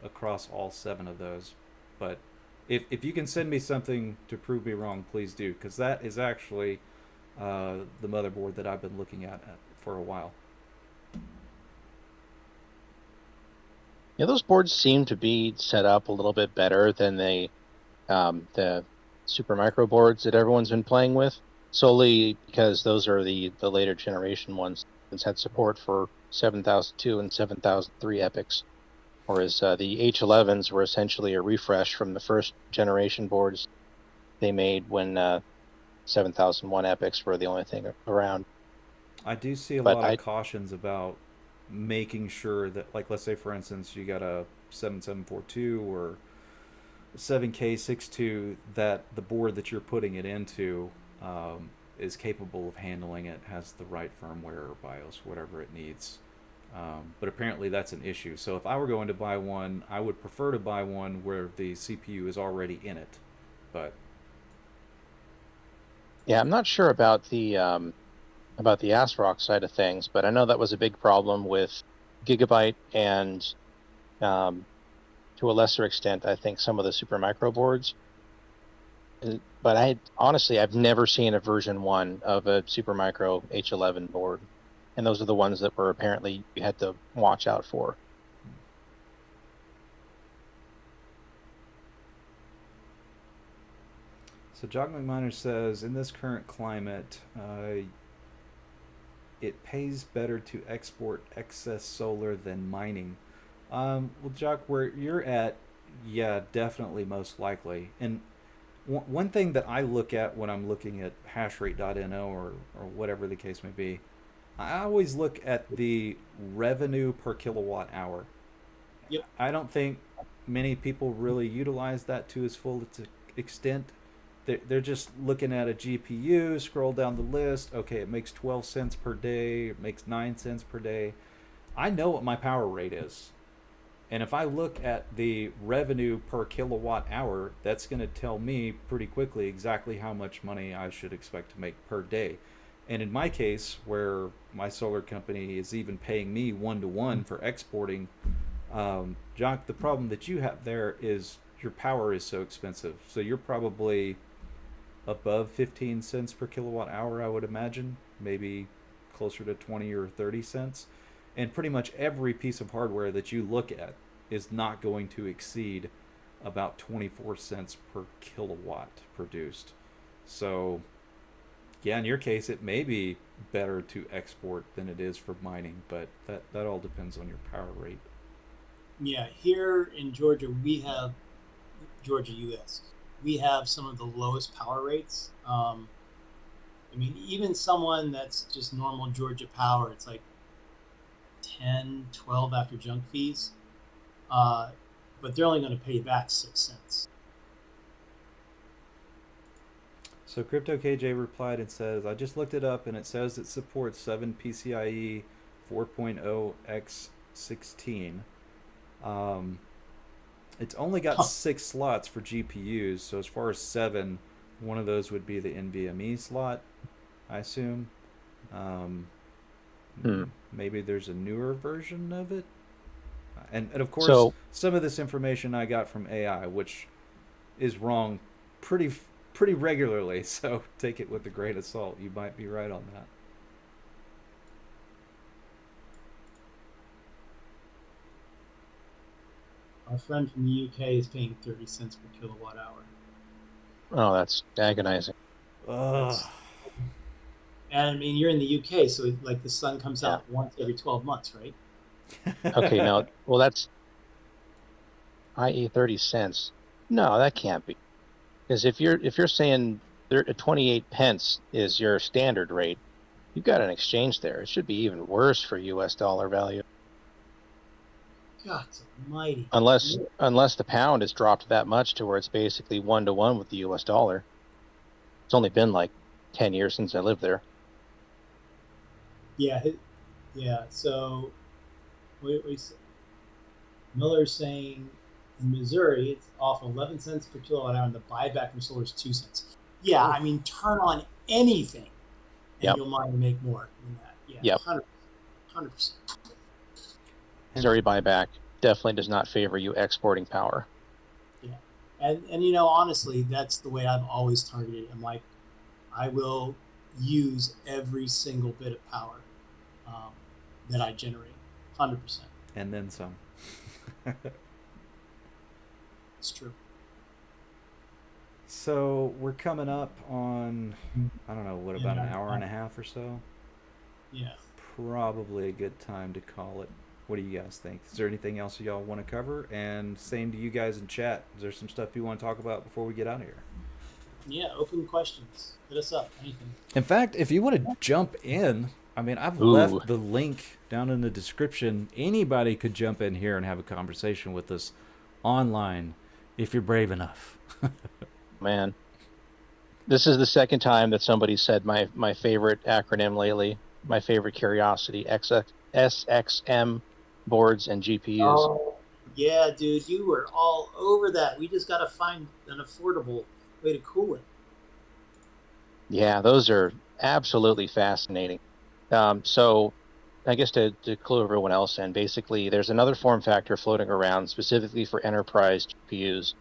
across all 7 of those. But if you can send me something to prove me wrong, please do, because that is actually the motherboard that I've been looking at for a while.
Yeah, those boards seem to be set up a little bit better than the Supermicro boards that everyone's been playing with, solely because those are the later generation ones that had support for 7002 and 7003 epics, whereas the H11s were essentially a refresh from the first generation boards they made when 7001 epics were the only thing around.
I do see a lot of cautions about making sure that, like, let's say for instance you got a 7742 or 7K62, that the board that you're putting it into is capable of handling it, has the right firmware or BIOS, whatever it needs. But apparently that's an issue. So if I were going to buy one, I would prefer to buy one where the CPU is already in it. But
yeah, I'm not sure about the AsRock side of things, but I know that was a big problem with Gigabyte and to a lesser extent, I think some of the Supermicro boards. But I've never seen a version 1 of a Supermicro H11 board, and those are the ones that were apparently you had to watch out for.
So Jock McMiner says, in this current climate, it pays better to export excess solar than mining. Well, Jock, where you're at, yeah, definitely, most likely. And one thing that I look at when I'm looking at hashrate.no or whatever the case may be, I always look at the revenue per kilowatt hour.
Yep.
I don't think many people really utilize that to its full extent. They're just looking at a GPU, scroll down the list. Okay, it makes 12 cents per day. It makes 9 cents per day. I know what my power rate is. And if I look at the revenue per kilowatt hour, that's going to tell me pretty quickly exactly how much money I should expect to make per day. And in my case, where my solar company is even paying me 1-to-1 for exporting, Jock, the problem that you have there is your power is so expensive. So you're probably above 15 cents per kilowatt hour, I would imagine, maybe closer to 20 or 30 cents. And pretty much every piece of hardware that you look at is not going to exceed about 24 cents per kilowatt produced. So yeah, in your case, it may be better to export than it is for mining, but that all depends on your power rate.
Yeah, here in Georgia, Georgia, U.S. We have some of the lowest power rates. I mean, even someone that's just normal Georgia power, it's like 10, 12 after junk fees. But they're only going to pay you back 6 cents.
So CryptoKJ replied and says, I just looked it up and it says it supports 7 PCIe 4.0 x16. It's only got 6 slots for GPUs, so as far as 7, one of those would be the NVMe slot, I assume. Maybe there's a newer version of it. And of course, some of this information I got from AI, which is wrong pretty regularly, so take it with a grain of salt. You might be right on that.
Our friend from the UK is paying 30 cents per kilowatt hour.
Oh, that's agonizing.
And I mean, you're in the UK, so like the sun comes out once every 12 months, right?
Okay, now, well, that's i.e. 30 cents. No, that can't be. Because if you're saying 28 pence is your standard rate, you've got an exchange there. It should be even worse for U.S. dollar value.
God almighty.
Unless the pound has dropped that much to where it's basically 1-to-1 with the U.S. dollar. It's only been like 10 years since I lived there.
Yeah. So Miller's saying in Missouri it's off 11 cents per kilowatt hour, and the buyback from solar is 2 cents. Yeah, I mean, turn on anything, and you'll mine to make more than that. Yeah, 100%.
Missouri buyback definitely does not favor you exporting power.
Yeah, and you know, honestly, that's the way I've always targeted. I'm like, I will use every single bit of power that I generate, 100%.
And then some.
It's true.
So we're coming up on, I don't know, what, about an hour and a half or so?
Yeah.
Probably a good time to call it. What do you guys think? Is there anything else y'all want to cover? And same to you guys in chat. Is there some stuff you want to talk about before we get out of here?
Yeah, open questions. Hit us up. Anything.
In fact, if you want to jump in, I mean, I've left the link down in the description. Anybody could jump in here and have a conversation with us online if you're brave enough.
Man, this is the second time that somebody said my favorite acronym lately, my favorite curiosity, SXM boards and GPUs.
Oh, yeah, dude, you were all over that. We just got to find an affordable way to cool it.
Yeah, those are absolutely fascinating. So I guess to clue everyone else in, basically there's another form factor floating around specifically for enterprise GPUs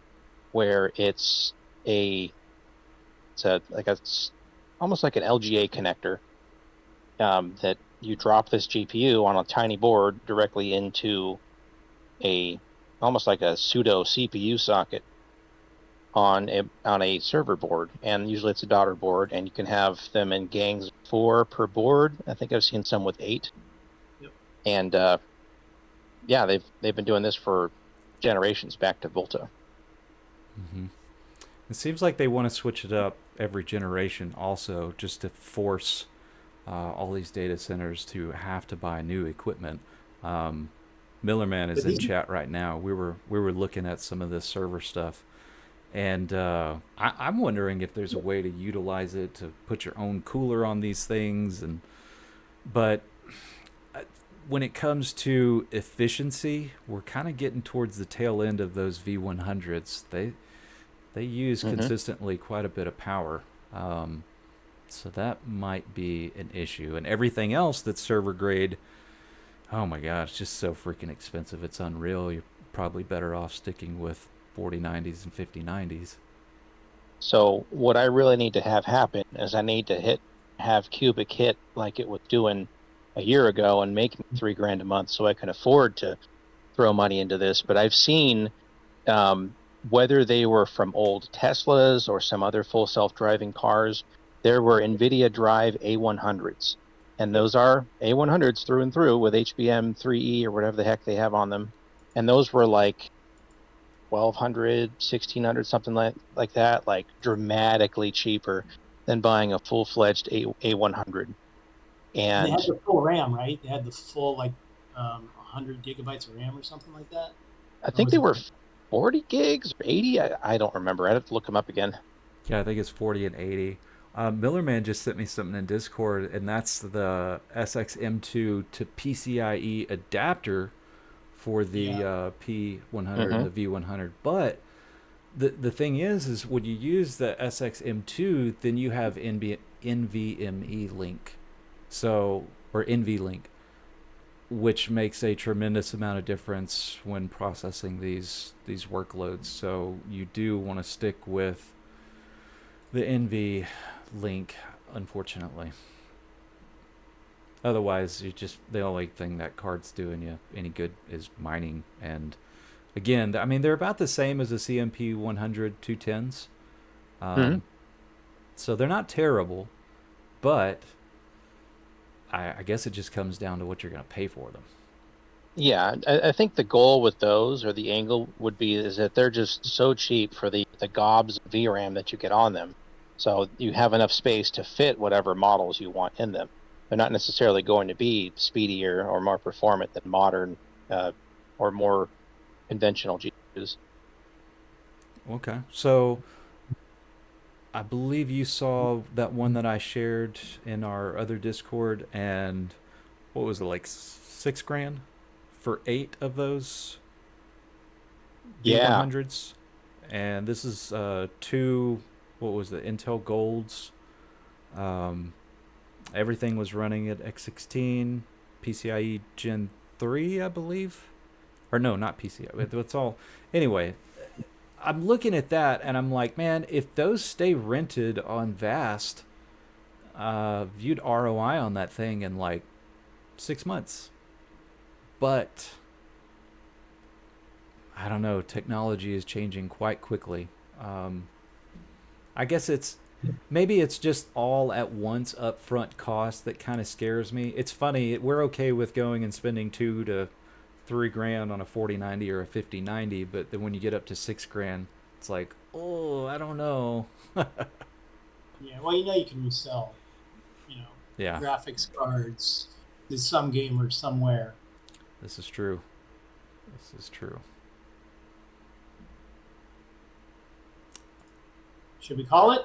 where it's almost like an LGA connector that you drop this GPU on a tiny board directly into almost like a pseudo CPU socket on a server board, and usually it's a daughter board, and you can have them in gangs of 4 per board. I think I've seen some with 8.
Yep.
And they've been doing this for generations back to Volta.
Mm-hmm. It seems like they want to switch it up every generation also, just to force all these data centers to have to buy new equipment. Millerman is in chat right now. We were looking at some of this server stuff, and I'm wondering if there's a way to utilize it to put your own cooler on these things. But when it comes to efficiency, we're kind of getting towards the tail end of those V100s. They use consistently quite a bit of power. So that might be an issue. And everything else that's server grade, oh my gosh, just so freaking expensive. It's unreal. You're probably better off sticking with 4090s and 5090s.
So what I really need to have happen is I need to have Cubic hit like it was doing a year ago and make me $3,000 a month so I can afford to throw money into this. But I've seen whether they were from old Teslas or some other full self-driving cars, there were NVIDIA Drive A100s. And those are A100s through and through with HBM 3E or whatever the heck they have on them. and those were like 1,200, 1,600, something like that, like dramatically cheaper than buying a full-fledged A100.
And they had
And
the full RAM, right? They had the full 100 gigabytes of RAM or something like that.
I
Or
think
was
they
it?
were 40 gigs or 80. I don't remember. I'd have to look them up again.
Yeah, I think it's 40 and 80. Millerman just sent me something in Discord, and that's the SXM2 to PCIe adapter for the
Yeah.
P100 and
Hmm.
the V100. But the thing is when you use the SXM2, then you have NVMe link, so or NVLink, which makes a tremendous amount of difference when processing these workloads. So you do want to stick with the NV link, unfortunately. Otherwise, you just the only thing that card's doing you any good is mining. And again, I mean they're about the same as the CMP 100 210s,
Hmm.
um, so they're not terrible. But I guess it just comes down to what you're going to pay for them.
Yeah, I think the goal with those, or the angle would be, is that they're just so cheap for the gobs of VRAM that you get on them. So you have enough space to fit whatever models you want in them. They're not necessarily going to be speedier or more performant than modern or more conventional GPUs.
Okay, so I believe you saw that one that I shared in our other Discord, and what was it, like 6 grand for 8 of those
Yeah.
V100s? And this is two, what was the Intel Golds? Um, Everything was running at X16, PCIe Gen 3, I believe. Or no, not PCIe. It's all. Anyway, I'm looking at that and I'm like, man, if those stay rented on Vast, viewed ROI on that thing in like 6 months. But I don't know. Technology is changing quite quickly. I guess maybe it's just all at once upfront cost that kind of scares me. It's funny. We're okay with going and spending 2 to 3 grand on a 4090 or a 5090, but then when you get up to 6 grand, it's like, oh, I don't know.
Yeah. Well, you can resell, you know,
Yeah,
graphics cards to some gamer somewhere.
this is true. This is true.
Should we call it?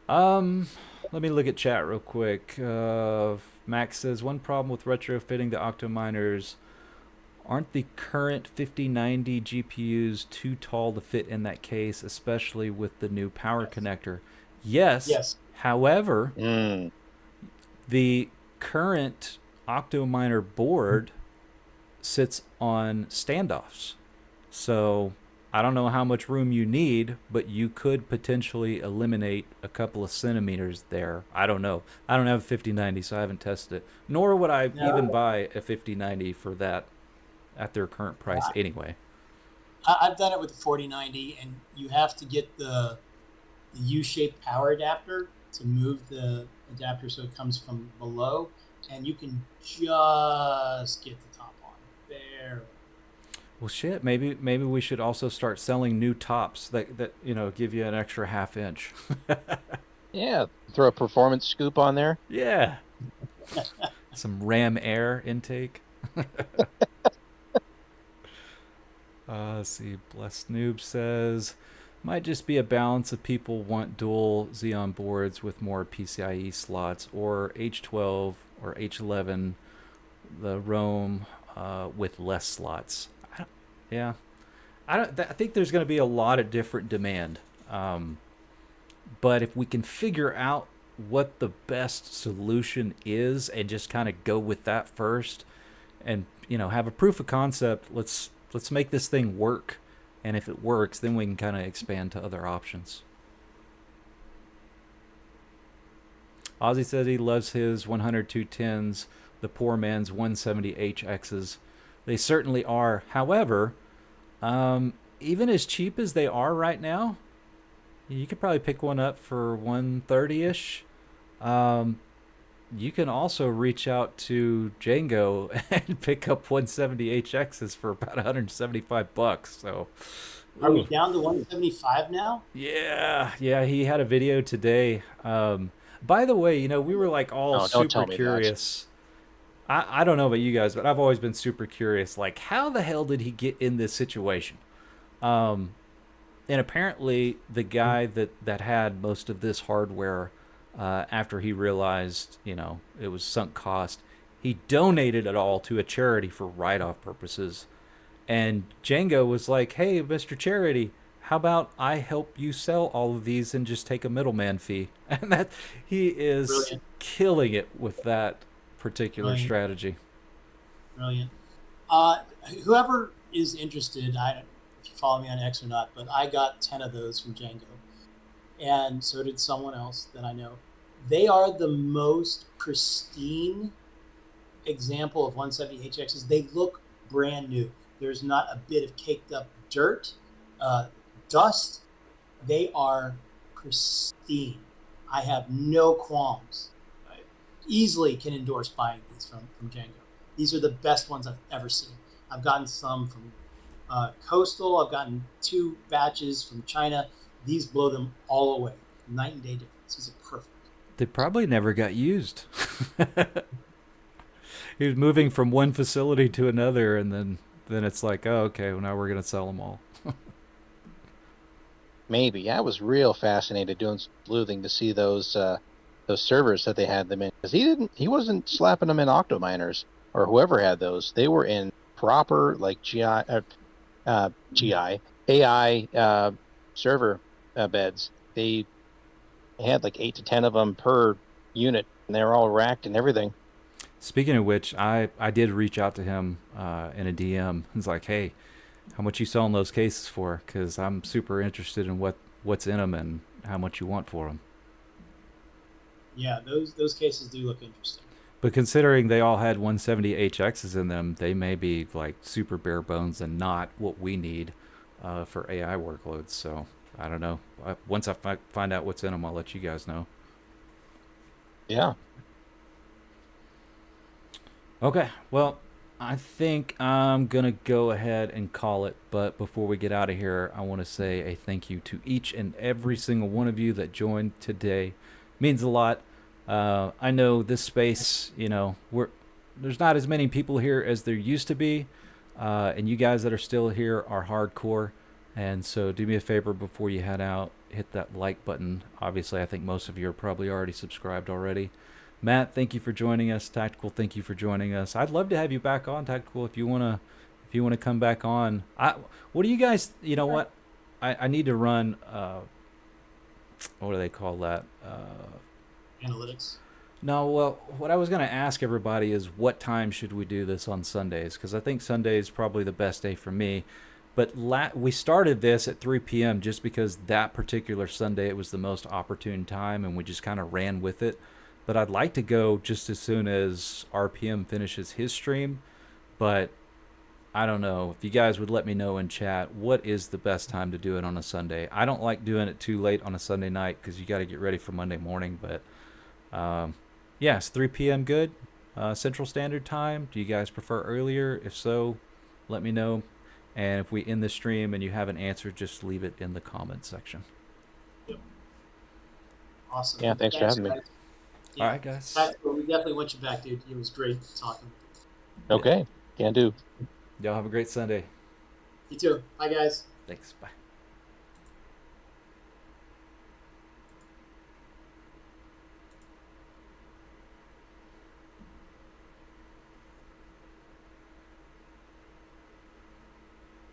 Let me look at chat real quick. Max says one problem with retrofitting the Octominers, aren't the current 5090 GPUs too tall to fit in that case, especially with the new power
Yes.
connector? Yes.
Yes.
However,
Mm.
the current Octominer board sits on standoffs. So I don't know how much room you need, but you could potentially eliminate a couple of centimeters there. I don't know. I don't have a 5090, so I haven't tested it. Nor would I even
No.
buy a 5090 for that at their current price anyway.
I've done it with the 4090, and you have to get the U-shaped power adapter to move the adapter so it comes from below, and you can just get the top on there.
Well, shit. Maybe we should also start selling new tops that give you an extra half inch.
Yeah. Throw a performance scoop on there.
Yeah. Some Ram Air intake. Let's see. Blessed Noob says, might just be a balance of people want dual Xeon boards with more PCIe slots, or H12 or H11, the Rome with less slots. Yeah, I think there's going to be a lot of different demand. But if we can figure out what the best solution is and just kind of go with that first, and have a proof of concept, let's make this thing work. And if it works, then we can kind of expand to other options. Ozzy says he loves his 100 210s, the poor man's 170HXs. They certainly are. However, even as cheap as they are right now, you could probably pick one up for 130-ish. you can also reach out to Django and pick up 170HXs for about $175. So,
Are we
ooh.
down to 175 now?
Yeah, he had a video today. By the way, we were like all
No, don't
super
tell me that.
curious. I don't know about you guys, but I've always been super curious. Like, how the hell did he get in this situation? And apparently, the guy that had most of this hardware, after he realized, it was sunk cost, he donated it all to a charity for write-off purposes. And Django was like, "Hey, Mr. Charity, how about I help you sell all of these and just take a middleman fee?" And that he is
Brilliant.
killing it with that particular
Brilliant.
strategy.
Brilliant. Whoever is interested, I don't know if you follow me on X or not, but I got 10 of those from Django. And so did someone else that I know. They are the most pristine example of 170HXs. They look brand new. There's not a bit of caked up dirt, dust. They are pristine. I have no qualms. I easily can endorse buying these from Django. These are the best ones I've ever seen. I've gotten some from Coastal. I've gotten 2 batches from China. These blow them all away. Night and day difference. These are perfect.
They probably never got used. He was moving from one facility to another, and then it's like, oh, okay, well, now we're going to sell them all.
Maybe. I was real fascinated doing some sleuthing to see those servers that they had them in, because he wasn't slapping them in Octominers or whoever had those. They were in proper like AI server beds. They had like 8 to 10 of them per unit, and they were all racked and everything.
Speaking of which, I did reach out to him in a DM. He's like, "Hey, how much you selling those cases for? Because I'm super interested in what's in them and how much you want for them."
Yeah, those cases do look interesting.
But considering they all had 170HXs in them, they may be like super bare bones and not what we need for AI workloads. So I don't know. Once I find out what's in them, I'll let you guys know.
Yeah.
Okay, well, I think I'm going to go ahead and call it. But before we get out of here, I want to say a thank you to each and every single one of you that joined today. It means a lot. I know this space, there's not as many people here as there used to be. And you guys that are still here are hardcore. And so do me a favor before you head out, hit that like button. Obviously, I think most of you are probably already subscribed already. Matt, thank you for joining us. Tactical, thank you for joining us. I'd love to have you back on, Tactical, if you wanna come back on. What do you guys? You know what? I need to run. What do they call that?
Analytics.
No, well, what I was gonna ask everybody is what time should we do this on Sundays? Because I think Sunday is probably the best day for me. But we started this at 3 p.m. just because that particular Sunday it was the most opportune time, and we just kind of ran with it. But I'd like to go just as soon as RPM finishes his stream. But I don't know. If you guys would let me know in chat, what is the best time to do it on a Sunday? I don't like doing it too late on a Sunday night because you got to get ready for Monday morning. But yes, 3 p.m. good. Central Standard Time. Do you guys prefer earlier? If so, let me know. And if we end the stream and you have an answer, just leave it in the comment section.
Yep. Awesome.
Yeah, thanks for having me.
Guys. Yeah.
All right, guys.
We definitely want you back, dude. It was great talking with you.
Okay. Can do.
Y'all have a great Sunday.
You too. Bye, guys.
Thanks. Bye.